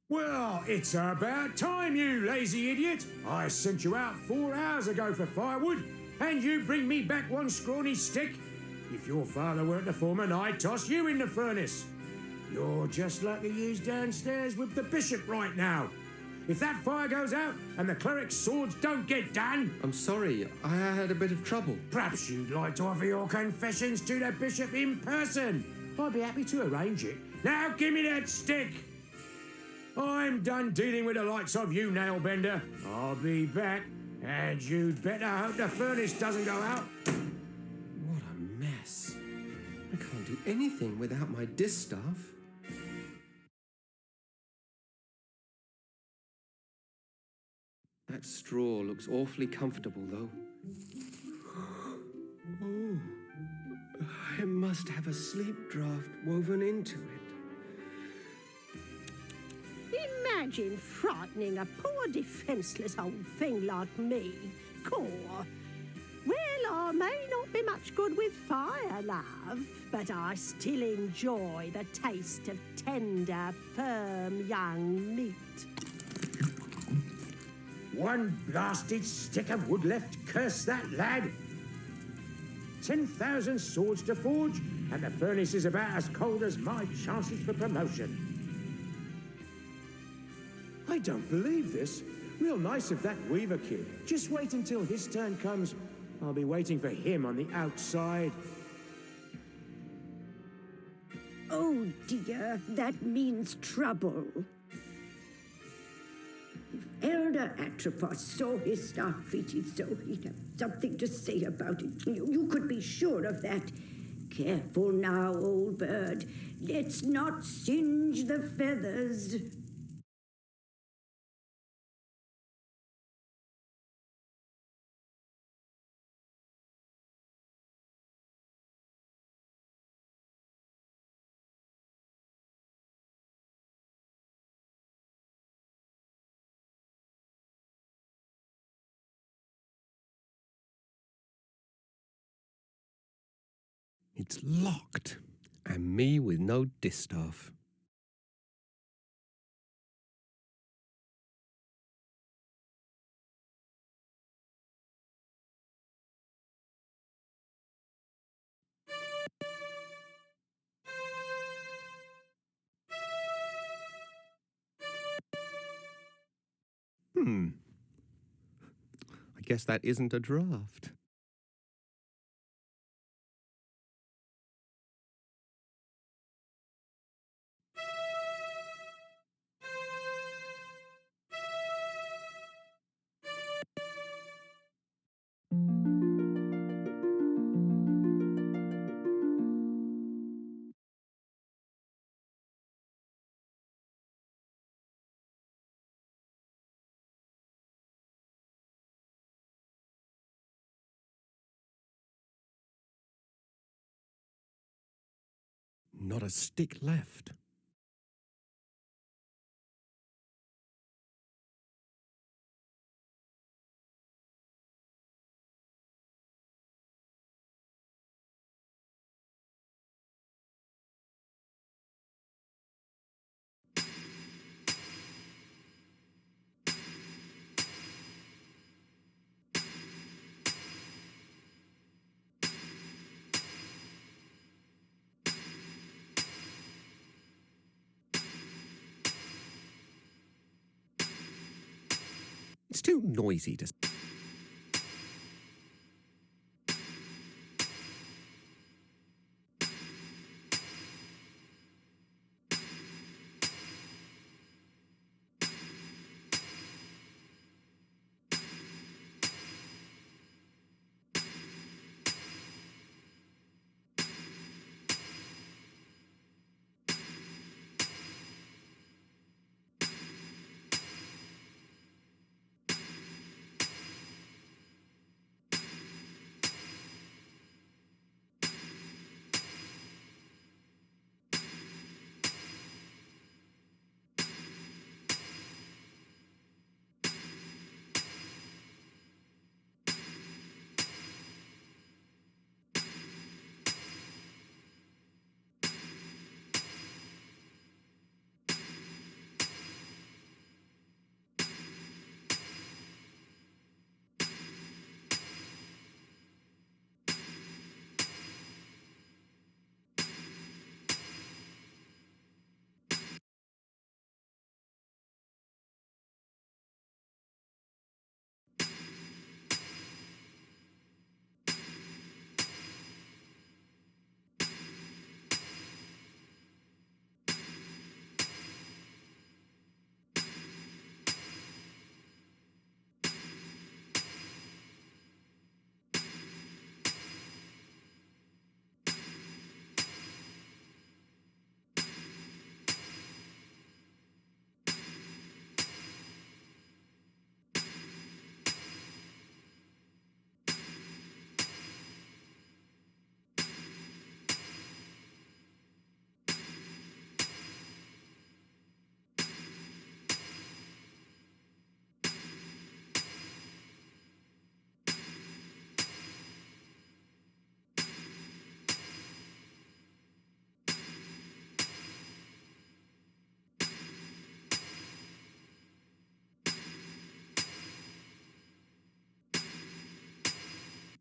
Well, it's about time, you lazy idiot. I sent you out 4 hours ago for firewood, and you bring me back one scrawny stick. If your father weren't the foreman, I'd toss you in the furnace. You're just like the yous downstairs with the bishop right now. If that fire goes out and the cleric's swords don't get done... I'm sorry, I had a bit of trouble. Perhaps you'd like to offer your confessions to the bishop in person. I'd be happy to arrange it. Now give me that stick. I'm done dealing with the likes of you, Nailbender. I'll be back, and you'd better hope the furnace doesn't go out. What a mess. I can't do anything without my distaff. That straw looks awfully comfortable, though. Oh, it must have a sleep draft woven into it. Imagine frightening a poor defenceless old thing like me. Caw. Well, I may not be much good with fire, love, but I still enjoy the taste of tender, firm young meat. One blasted stick of wood left, curse that lad. 10,000 swords to forge, and the furnace is about as cold as my chances for promotion. I don't believe this. Real nice of that Weaver kid. Just wait until his turn comes. I'll be waiting for him on the outside. Oh dear, that means trouble. Elder Atropos saw his staff treated so he'd have something to say about it. You could be sure of that. Careful now, old bird. Let's not singe the feathers. It's locked, and me with no distaff. I guess that isn't a draft. Not a stick left. It's too noisy to...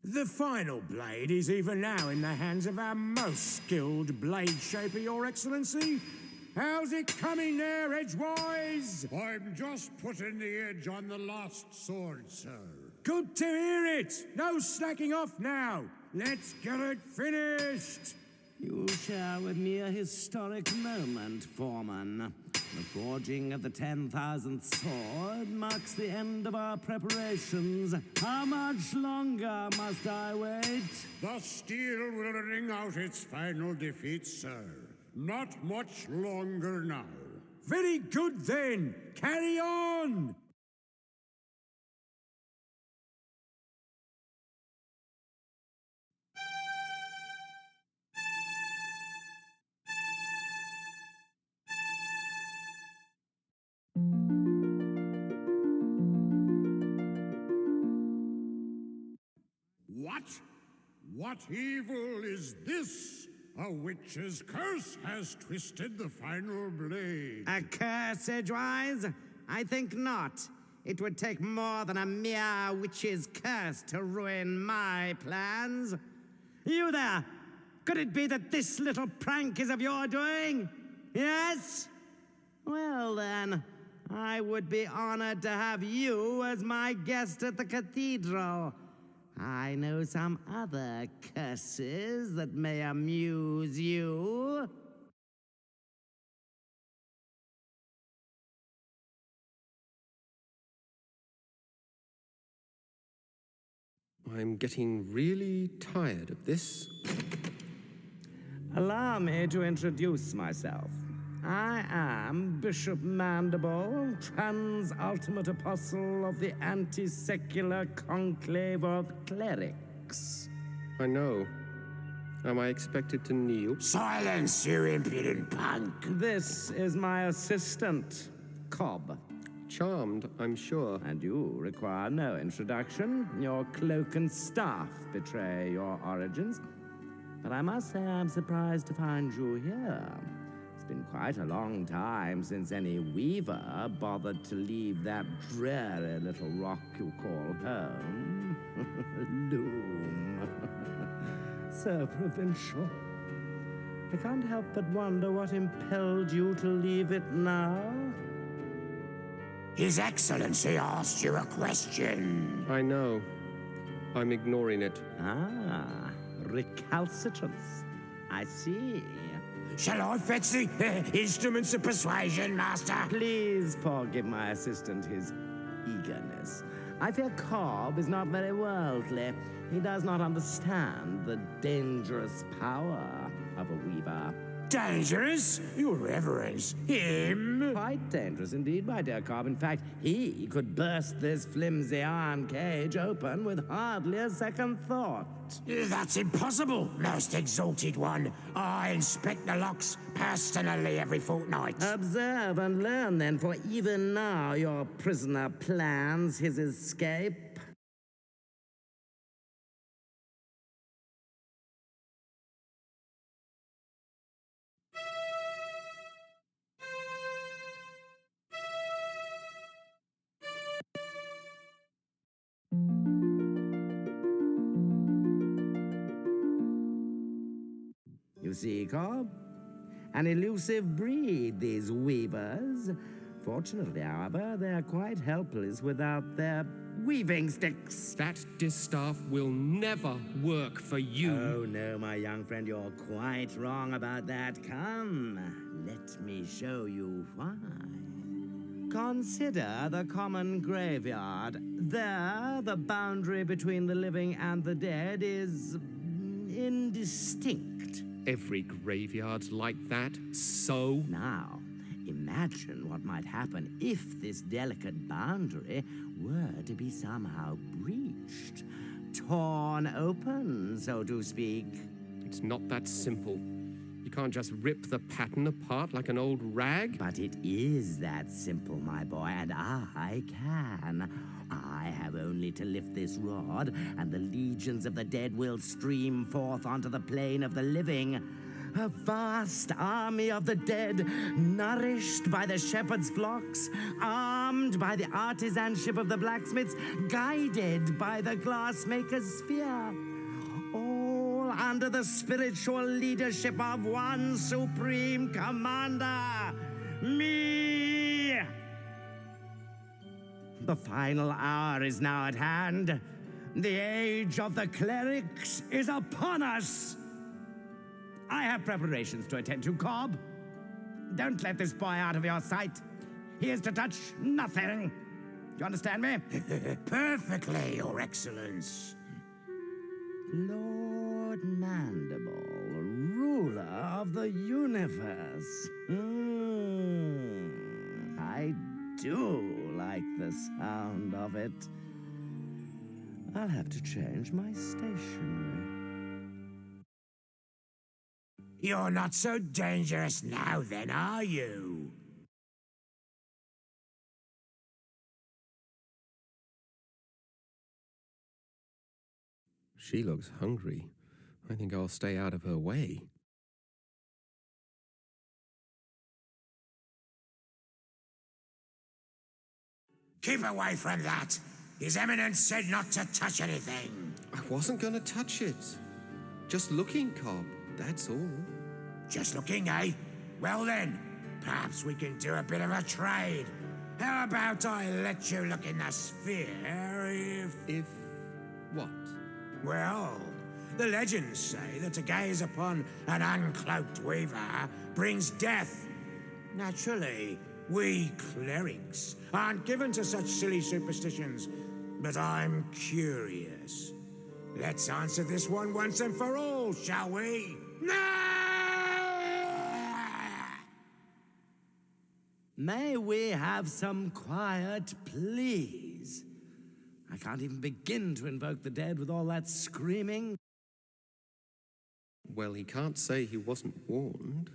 The final blade is even now in the hands of our most skilled blade shaper, Your Excellency. How's it coming there, Edgewise? I'm just putting the edge on the last sword, sir. Good to hear it! No slacking off now! Let's get it finished! You share with me a historic moment, Foreman. The forging of the 10,000th sword marks the end of our preparations. How much longer must I wait? The steel will ring out its final defeat, sir. Not much longer now. Very good then. Carry on. What? What evil is this? A witch's curse has twisted the final blade. A curse, Edgewise? I think not. It would take more than a mere witch's curse to ruin my plans. You there! Could it be that this little prank is of your doing? Yes? Well then, I would be honored to have you as my guest at the cathedral. I know some other curses that may amuse you. I'm getting really tired of this. Allow me to introduce myself. I am Bishop Mandible, trans-ultimate apostle of the anti-secular conclave of clerics. I know. Am I expected to kneel? Silence, you impudent punk. This is my assistant, Cobb. Charmed, I'm sure. And you require no introduction. Your cloak and staff betray your origins. But I must say I'm surprised to find you here. It's been quite a long time since any weaver bothered to leave that dreary little rock you call home. Loom. So provincial. I can't help but wonder what impelled you to leave it now. His Excellency asked you a question. I know. I'm ignoring it. Ah, recalcitrance. I see. Shall I fetch the instruments of persuasion, Master? Please forgive my assistant his eagerness. I fear Cobb is not very worldly. He does not understand the dangerous power of a weaver. Dangerous? Your Reverence, him? Quite dangerous indeed, my dear Cobb. In fact, he could burst this flimsy iron cage open with hardly a second thought. That's impossible, most exalted one. I inspect the locks personally every fortnight. Observe and learn then, for even now your prisoner plans his escape. You see, Cobb? An elusive breed, these weavers. Fortunately, however, they're quite helpless without their weaving sticks. That distaff will never work for you. Oh, no, my young friend, you're quite wrong about that. Come, let me show you why. Consider the common graveyard. There, the boundary between the living and the dead is indistinct. Every graveyard's like that, so? Now, imagine what might happen if this delicate boundary were to be somehow breached. Torn open, so to speak. It's not that simple. You can't just rip the pattern apart like an old rag. But it is that simple, my boy, and I can. I have only to lift this rod, and the legions of the dead will stream forth onto the plane of the living. A vast army of the dead, nourished by the shepherd's flocks, armed by the artisanship of the blacksmiths, guided by the glassmaker's spear. All under the spiritual leadership of one supreme commander, me! The final hour is now at hand. The age of the clerics is upon us. I have preparations to attend to, Cobb. Don't let this boy out of your sight. He is to touch nothing. Do you understand me? Perfectly, Your Excellence. Lord Mandible, ruler of the universe. I do like the sound of it. I'll have to change my stationery. You're not so dangerous now, then, are you? She looks hungry. I think I'll stay out of her way. Keep away from that. His Eminence said not to touch anything. I wasn't going to touch it. Just looking, Cobb, that's all. Just looking, eh? Well then, perhaps we can do a bit of a trade. How about I let you look in the sphere If what? Well, the legends say that to gaze upon an uncloaked weaver brings death. Naturally, we clerics aren't given to such silly superstitions, but I'm curious. Let's answer this one once and for all, shall we? May we have some quiet, please? I can't even begin to invoke the dead with all that screaming. Well, he can't say he wasn't warned.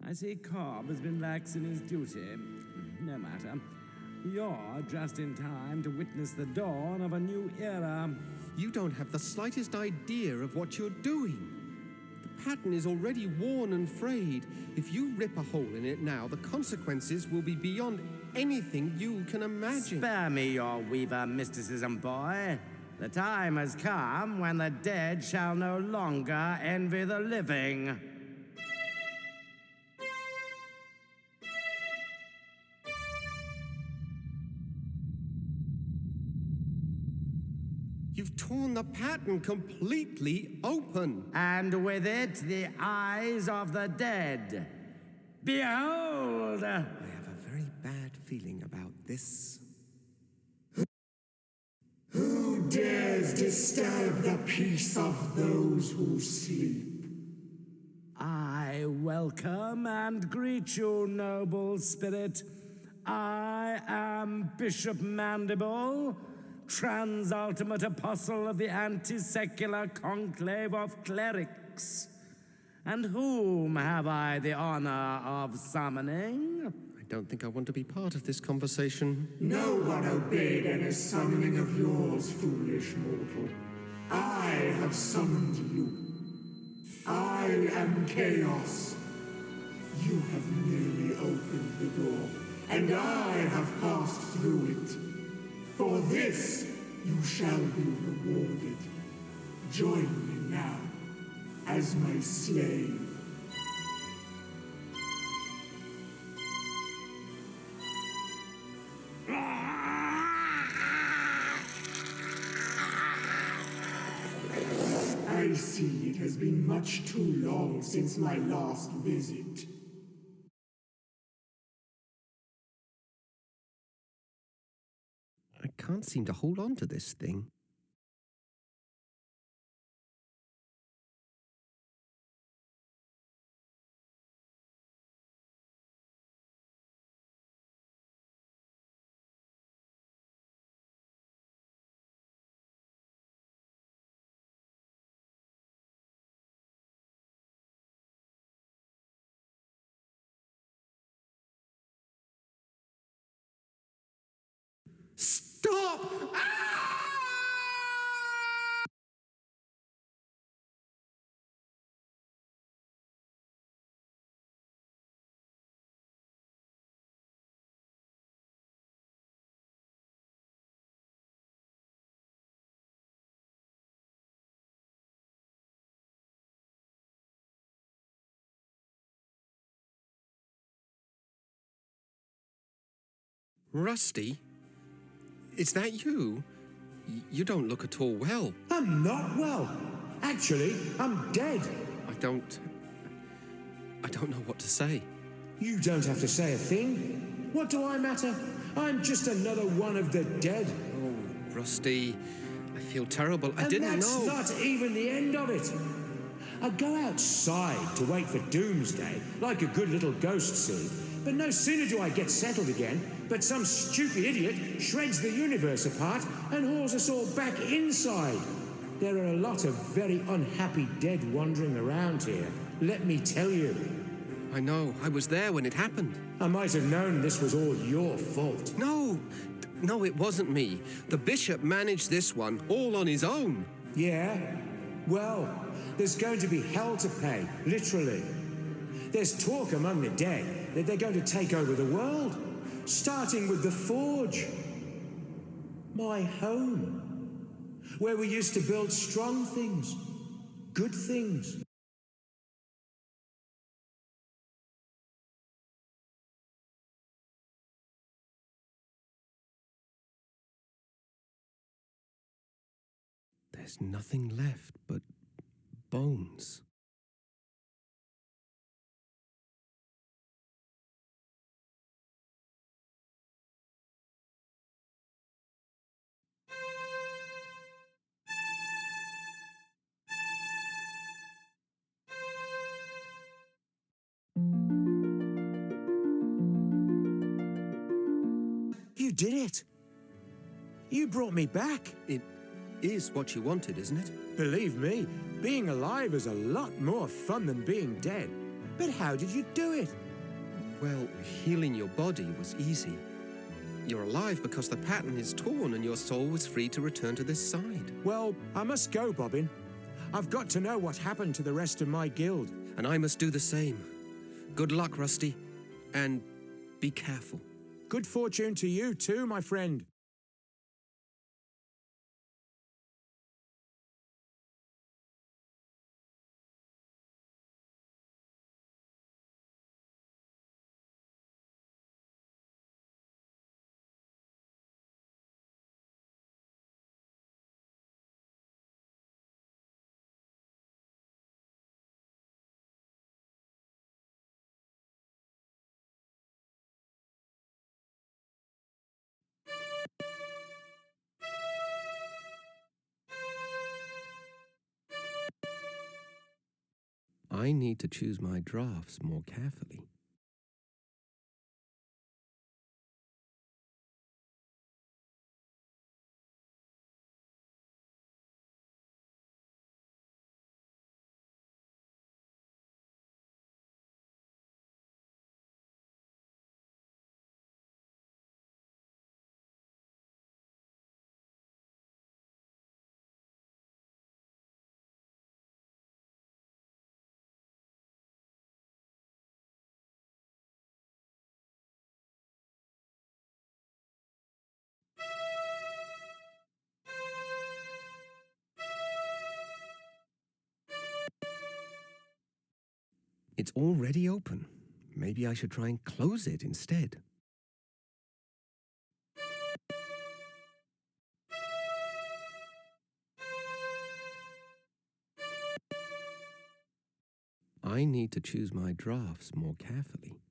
I see Cobb has been lax in his duty. No matter. You're just in time to witness the dawn of a new era. You don't have the slightest idea of what you're doing. The pattern is already worn and frayed. If you rip a hole in it now, the consequences will be beyond anything you can imagine. Spare me your weaver mysticism, boy. The time has come when the dead shall no longer envy the living. You've torn the pattern completely open. And with it, the eyes of the dead. Behold! I have a very bad feeling about this. Who dares disturb the peace of those who sleep? I welcome and greet you, noble spirit. I am Bishop Mandible, Transultimate Apostle of the Anti-Secular Conclave of Clerics. And whom have I the honor of summoning? I don't think I want to be part of this conversation. No one obeyed any summoning of yours, foolish mortal. I have summoned you. I am Chaos. You have merely opened the door, and I have passed through it. For this, you shall be rewarded. Join me now, as my slave. I see it has been much too long since my last visit. I can't seem to hold on to this thing. Stop! Rusty? Is that you? You don't look at all well. I'm not well. Actually, I'm dead. I don't know what to say. You don't have to say a thing. What do I matter? I'm just another one of the dead. Oh, Rusty, I feel terrible. I And didn't that's know. not even the end of it. I go outside to wait for doomsday, like a good little ghost see. But no sooner do I get settled again, but some stupid idiot shreds the universe apart and hauls us all back inside. There are a lot of very unhappy dead wandering around here, let me tell you. I know. I was there when it happened. I might have known this was all your fault. No, it wasn't me. The bishop managed this one all on his own. Yeah? Well, there's going to be hell to pay, literally. There's talk among the dead that they're going to take over the world, starting with the Forge. My home, where we used to build strong things, good things. There's nothing left but bones. You did it. You brought me back. It is what you wanted, isn't it? Believe me, being alive is a lot more fun than being dead. But how did you do it? Well, healing your body was easy. You're alive because the pattern is torn and your soul was free to return to this side. Well, I must go, Bobbin. I've got to know what happened to the rest of my guild. And I must do the same. Good luck, Rusty. And be careful. Good fortune to you too, my friend. I need to choose my drafts more carefully. It's already open. Maybe I should try and close it instead. I need to choose my drafts more carefully.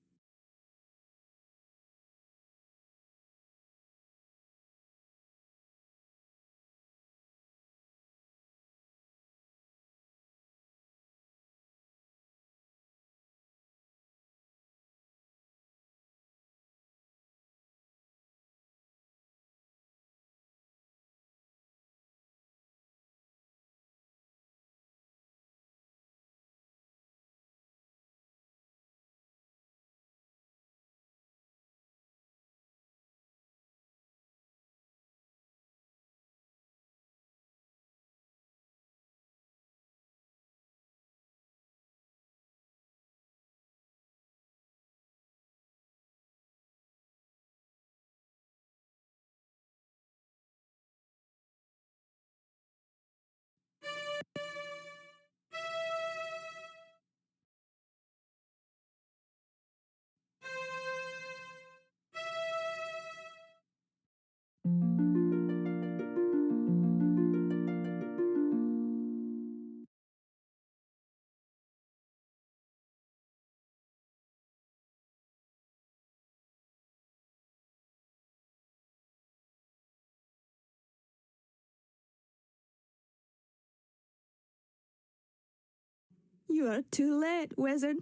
You are too late, wizard.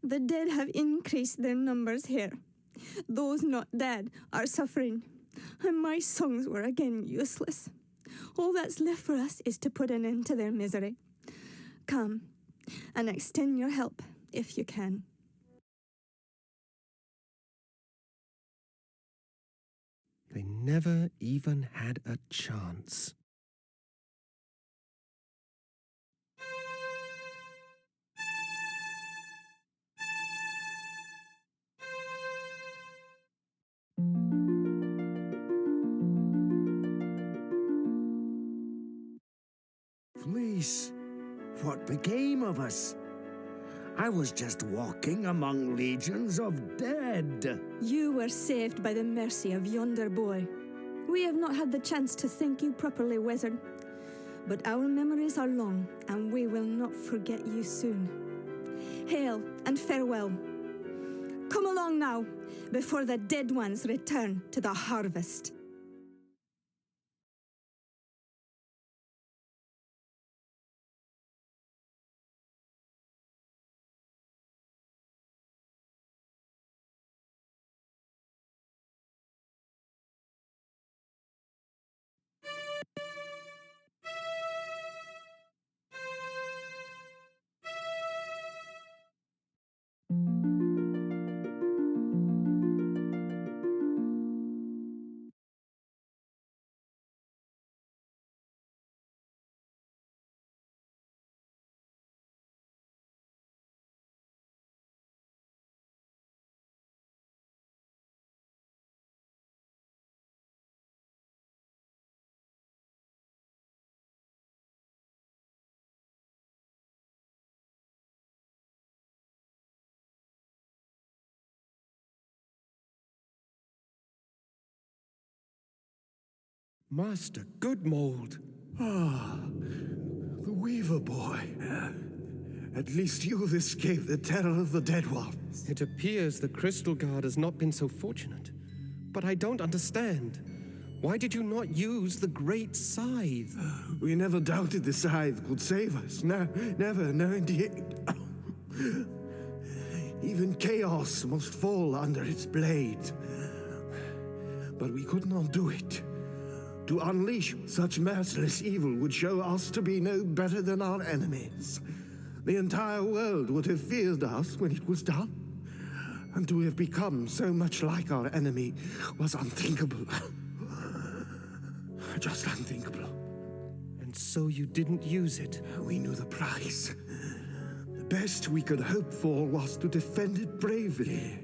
The dead have increased their numbers here. Those not dead are suffering, and my songs were again useless. All that's left for us is to put an end to their misery. Come, and extend your help, if you can. They never even had a chance. Fleece, what became of us? I was just walking among legions of dead. You were saved by the mercy of yonder boy. We have not had the chance to thank you properly, wizard. But our memories are long, and we will not forget you soon. Hail and farewell. Come along now, before the dead ones return to the harvest. Master Goodmold. Ah, the Weaver boy. At least you've escaped the terror of the dead ones. It appears the Crystal Guard has not been so fortunate. But I don't understand. Why did you not use the Great Scythe? We never doubted the scythe could save us. No, never, no indeed. Even chaos must fall under its blade. But we could not do it. To unleash such merciless evil would show us to be no better than our enemies. The entire world would have feared us when it was done. And to have become so much like our enemy was unthinkable. Just unthinkable. And so you didn't use it? We knew the price. The best we could hope for was to defend it bravely.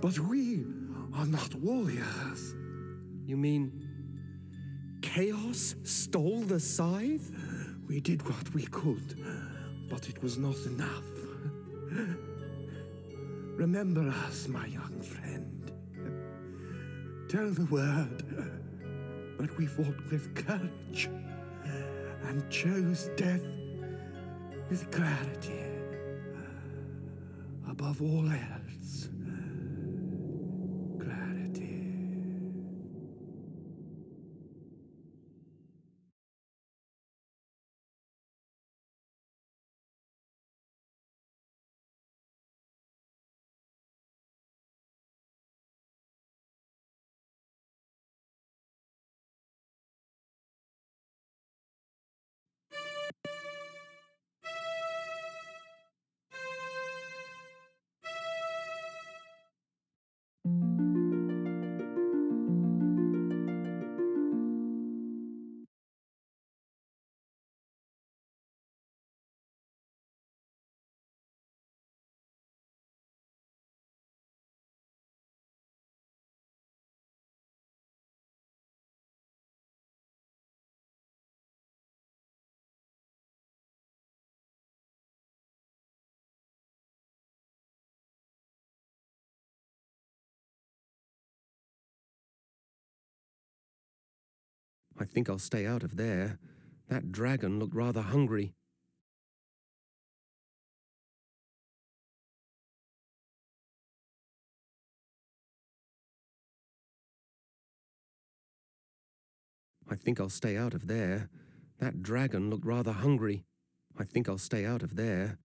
But we are not warriors. You mean Chaos stole the scythe? We did what we could, but it was not enough. Remember us, my young friend. Tell the word, but we fought with courage and chose death with clarity. Above all else, clarity. I think I'll stay out of there. That dragon looked rather hungry. I think I'll stay out of there. That dragon looked rather hungry. I think I'll stay out of there.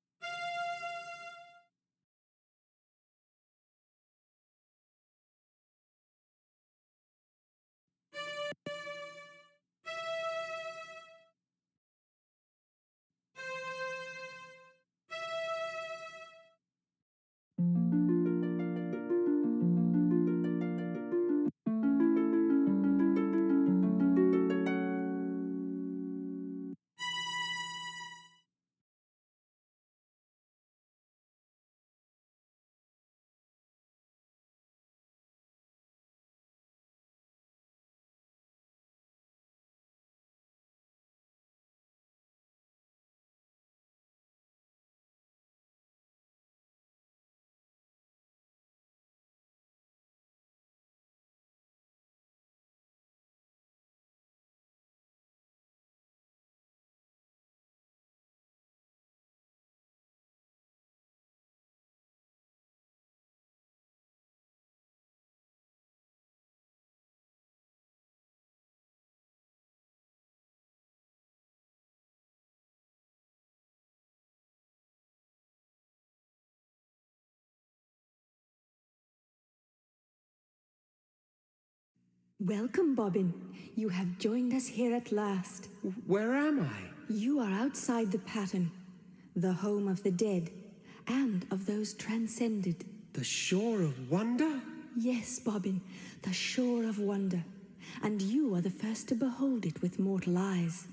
Welcome, Bobbin. You have joined us here at last. Where am I? You are outside the pattern, the home of the dead, and of those transcended. The Shore of Wonder? Yes, Bobbin, the Shore of Wonder. And you are the first to behold it with mortal eyes.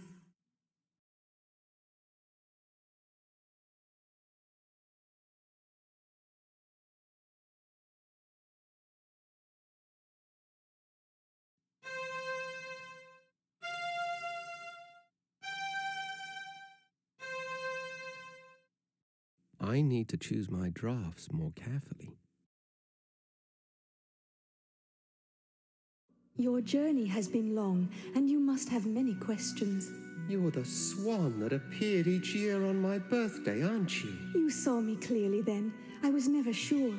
I need to choose my drafts more carefully. Your journey has been long, and you must have many questions. You're the swan that appeared each year on my birthday, aren't you? You saw me clearly then. I was never sure,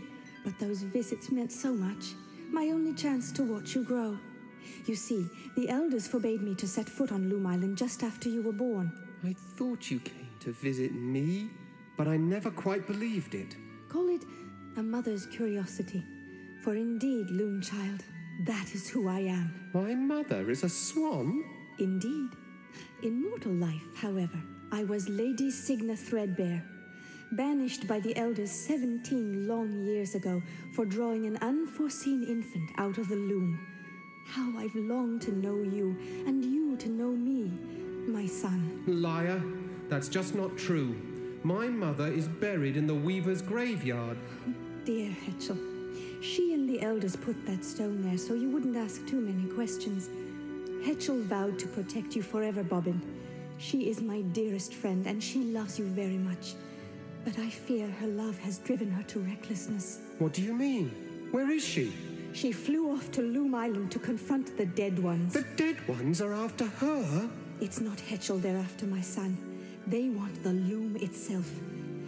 but those visits meant so much. My only chance to watch you grow. You see, the elders forbade me to set foot on Loom Island just after you were born. I thought you came to visit me, but I never quite believed it. Call it a mother's curiosity. For indeed, Loom Child, that is who I am. My mother is a swan? Indeed. In mortal life, however, I was Lady Signa Threadbare, banished by the elders 17 long years ago for drawing an unforeseen infant out of the loom. How I've longed to know you, and you to know me, my son. Liar. That's just not true. My mother is buried in the weaver's graveyard. Dear Hetchel, she and the elders put that stone there so you wouldn't ask too many questions. Hetchel vowed to protect you forever, Bobbin. She is my dearest friend, and she loves you very much. But I fear her love has driven her to recklessness. What do you mean? Where is she? She flew off to Loom Island to confront the dead ones. The dead ones are after her? It's not Hetchel they're after, my son. They want the loom itself.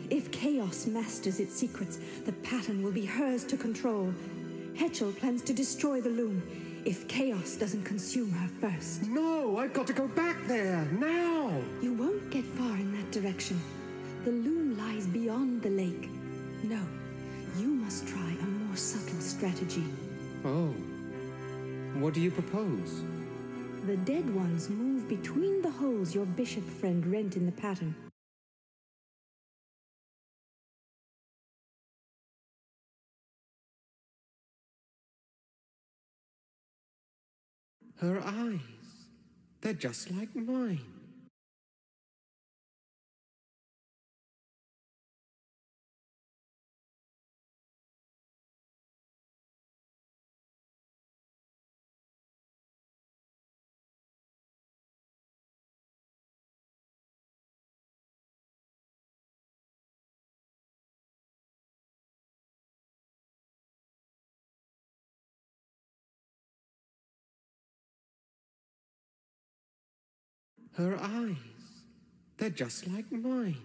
If chaos masters its secrets, the pattern will be hers to control. Hetchel plans to destroy the loom if chaos doesn't consume her first. No, I've got to go back there, now! You won't get far in that direction. The loom lies beyond the lake. No, you must try a more subtle strategy. Oh. What do you propose? The dead ones move between the holes your bishop friend rent in the pattern. Her eyes. They're just like mine. Her eyes. They're just like mine.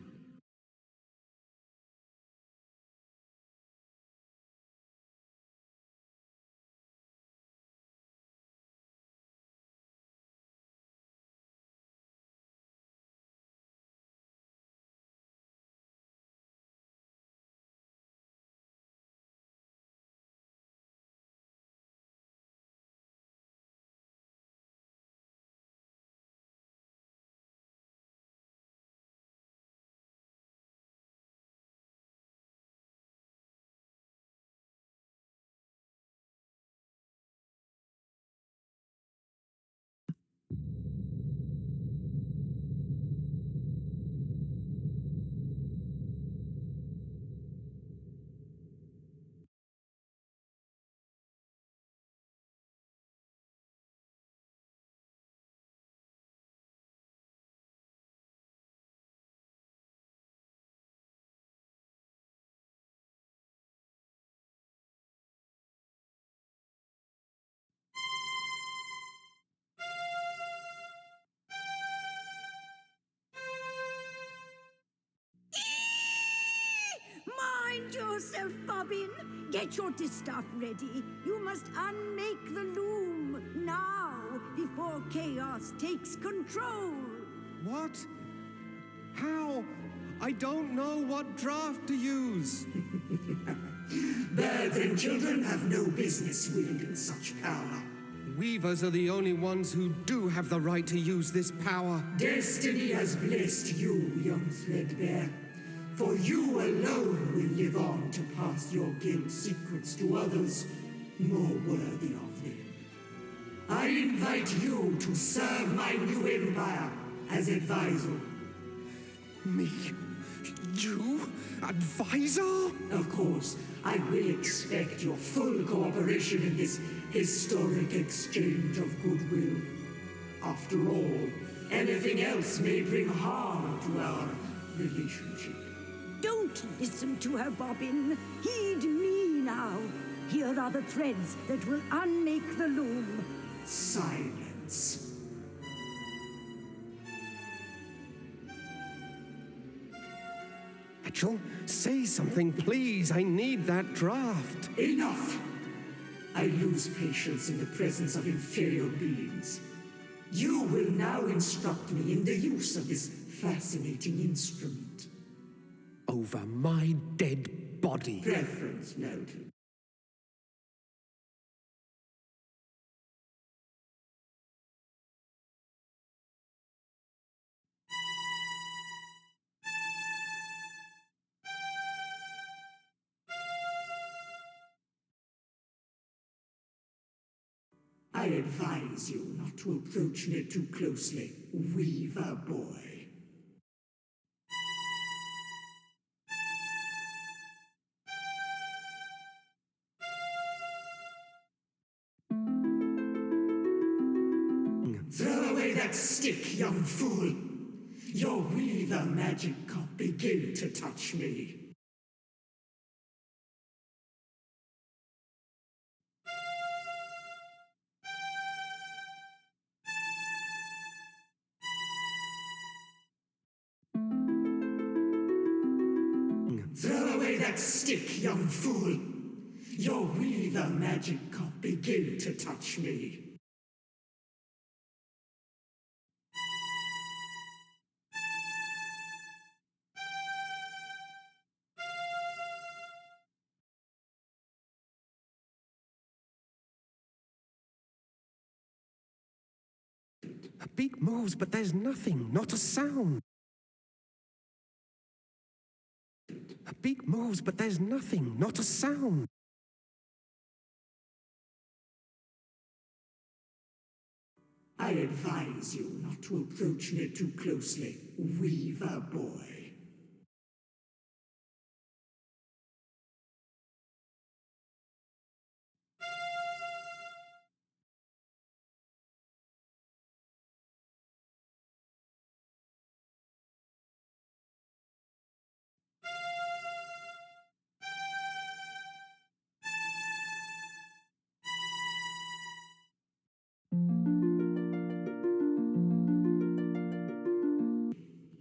Mind yourself, Bobbin. Get your distaff ready. You must unmake the loom now, before chaos takes control. What? How? I don't know what draft to use. Birds and children have no business wielding such power. Weavers are the only ones who do have the right to use this power. Destiny has blessed you, young Threadbare. For you alone will live on to pass your guild secrets to others more worthy of them. I invite you to serve my new empire as advisor. Me? You? Advisor? Of course, I will expect your full cooperation in this historic exchange of goodwill. After all, anything else may bring harm to our relationship. Don't listen to her, Bobbin. Heed me now. Here are the threads that will unmake the loom. Silence. Mitchell, say something, please. I need that draft. Enough! I lose patience in the presence of inferior beings. You will now instruct me in the use of this fascinating instrument. Over my dead body. Preference noted. I advise you not to approach me too closely, Weaver boy. Throw away that stick, young fool. Your Weaver magic can't begin to touch me. Throw away that stick, young fool. Your Weaver magic can't begin to touch me. Her beak moves, but there's nothing, not a sound. Her beak moves, but there's nothing, not a sound. I advise you not to approach me too closely, Weaver boy.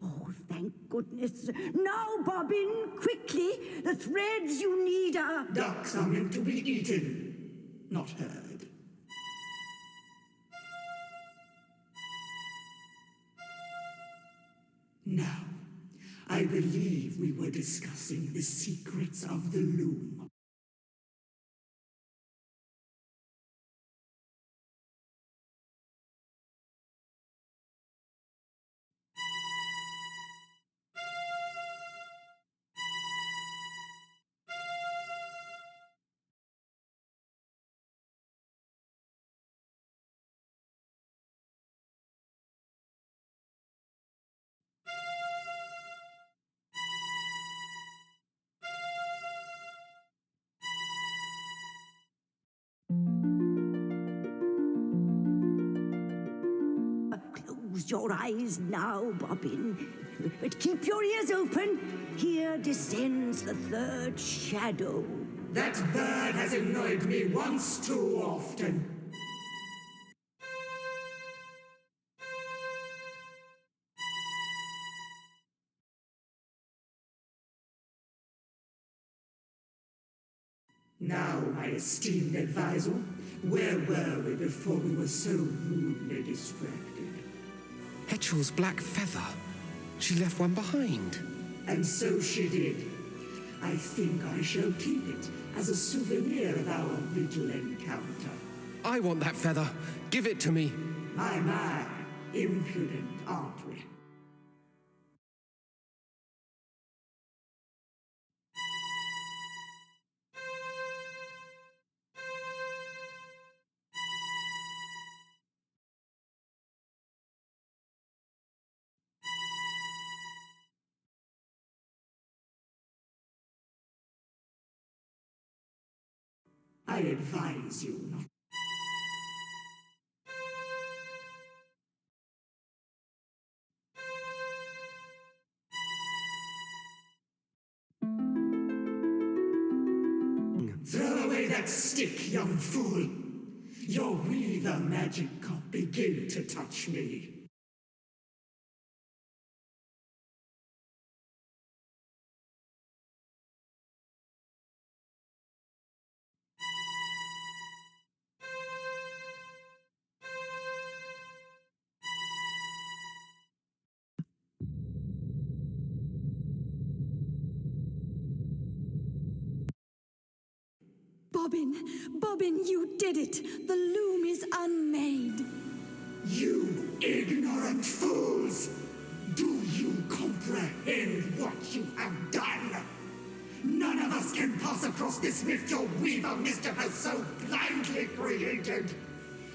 Oh, thank goodness. Now, Bobbin, quickly. The threads you need are... Ducks are meant to be eaten, not heard. Now, I believe we were discussing the secrets of the loom. Close your eyes now, Bobbin. But keep your ears open. Here descends the third shadow. That bird has annoyed me once too often. Now, my esteemed advisor, where were we before we were so rudely distracted? Hetchel's black feather. She left one behind. And so she did. I think I shall keep it as a souvenir of our little encounter. I want that feather. Give it to me. My, impudent, aren't we? I advise you not. Throw away that stick, young fool. Your weaver magic can't begin to touch me. Bobbin, you did it! The loom is unmade. You ignorant fools! Do you comprehend what you have done? None of us can pass across this rift your weaver mischief has so blindly created.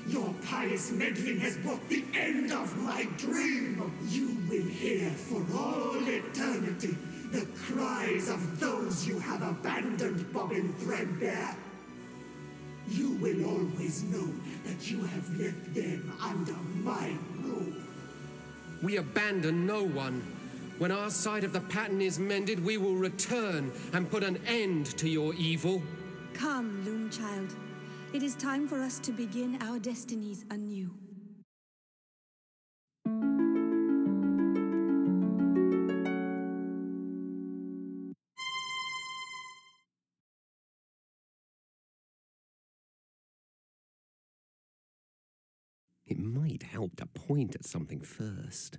Your pious meddling has brought the end of my dream. You will hear for all eternity the cries of those you have abandoned, Bobbin Threadbare. You will always know that you have left them under my roof. We abandon no one. When our side of the pattern is mended, we will return and put an end to your evil. Come, Loom Child. It is time for us to begin our destinies anew. It might help to point at something first.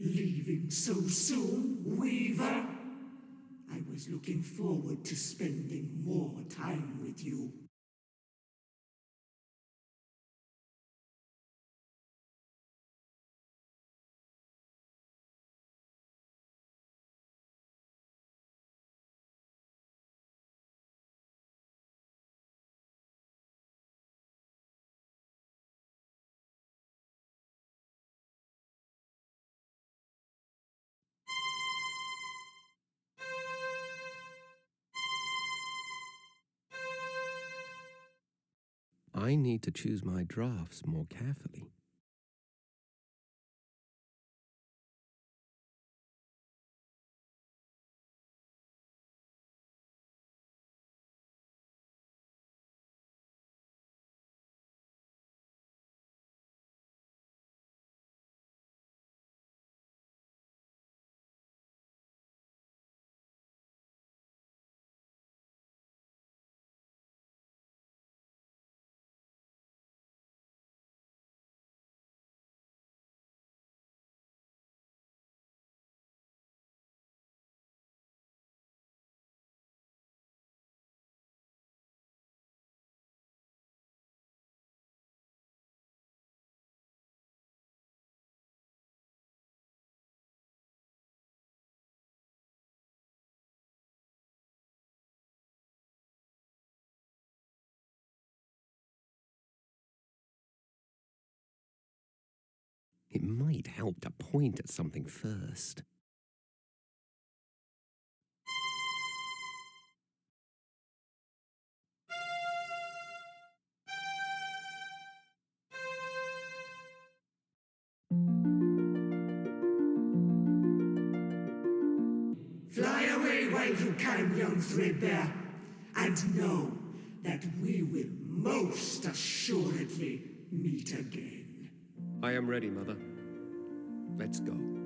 Leaving so soon, Weaver? I was looking forward to spending more time with you. I need to choose my drafts more carefully. It might help to point at something first. Fly away while you can, young Threadbare, and know that we will most assuredly meet again. I am ready, Mother. Let's go.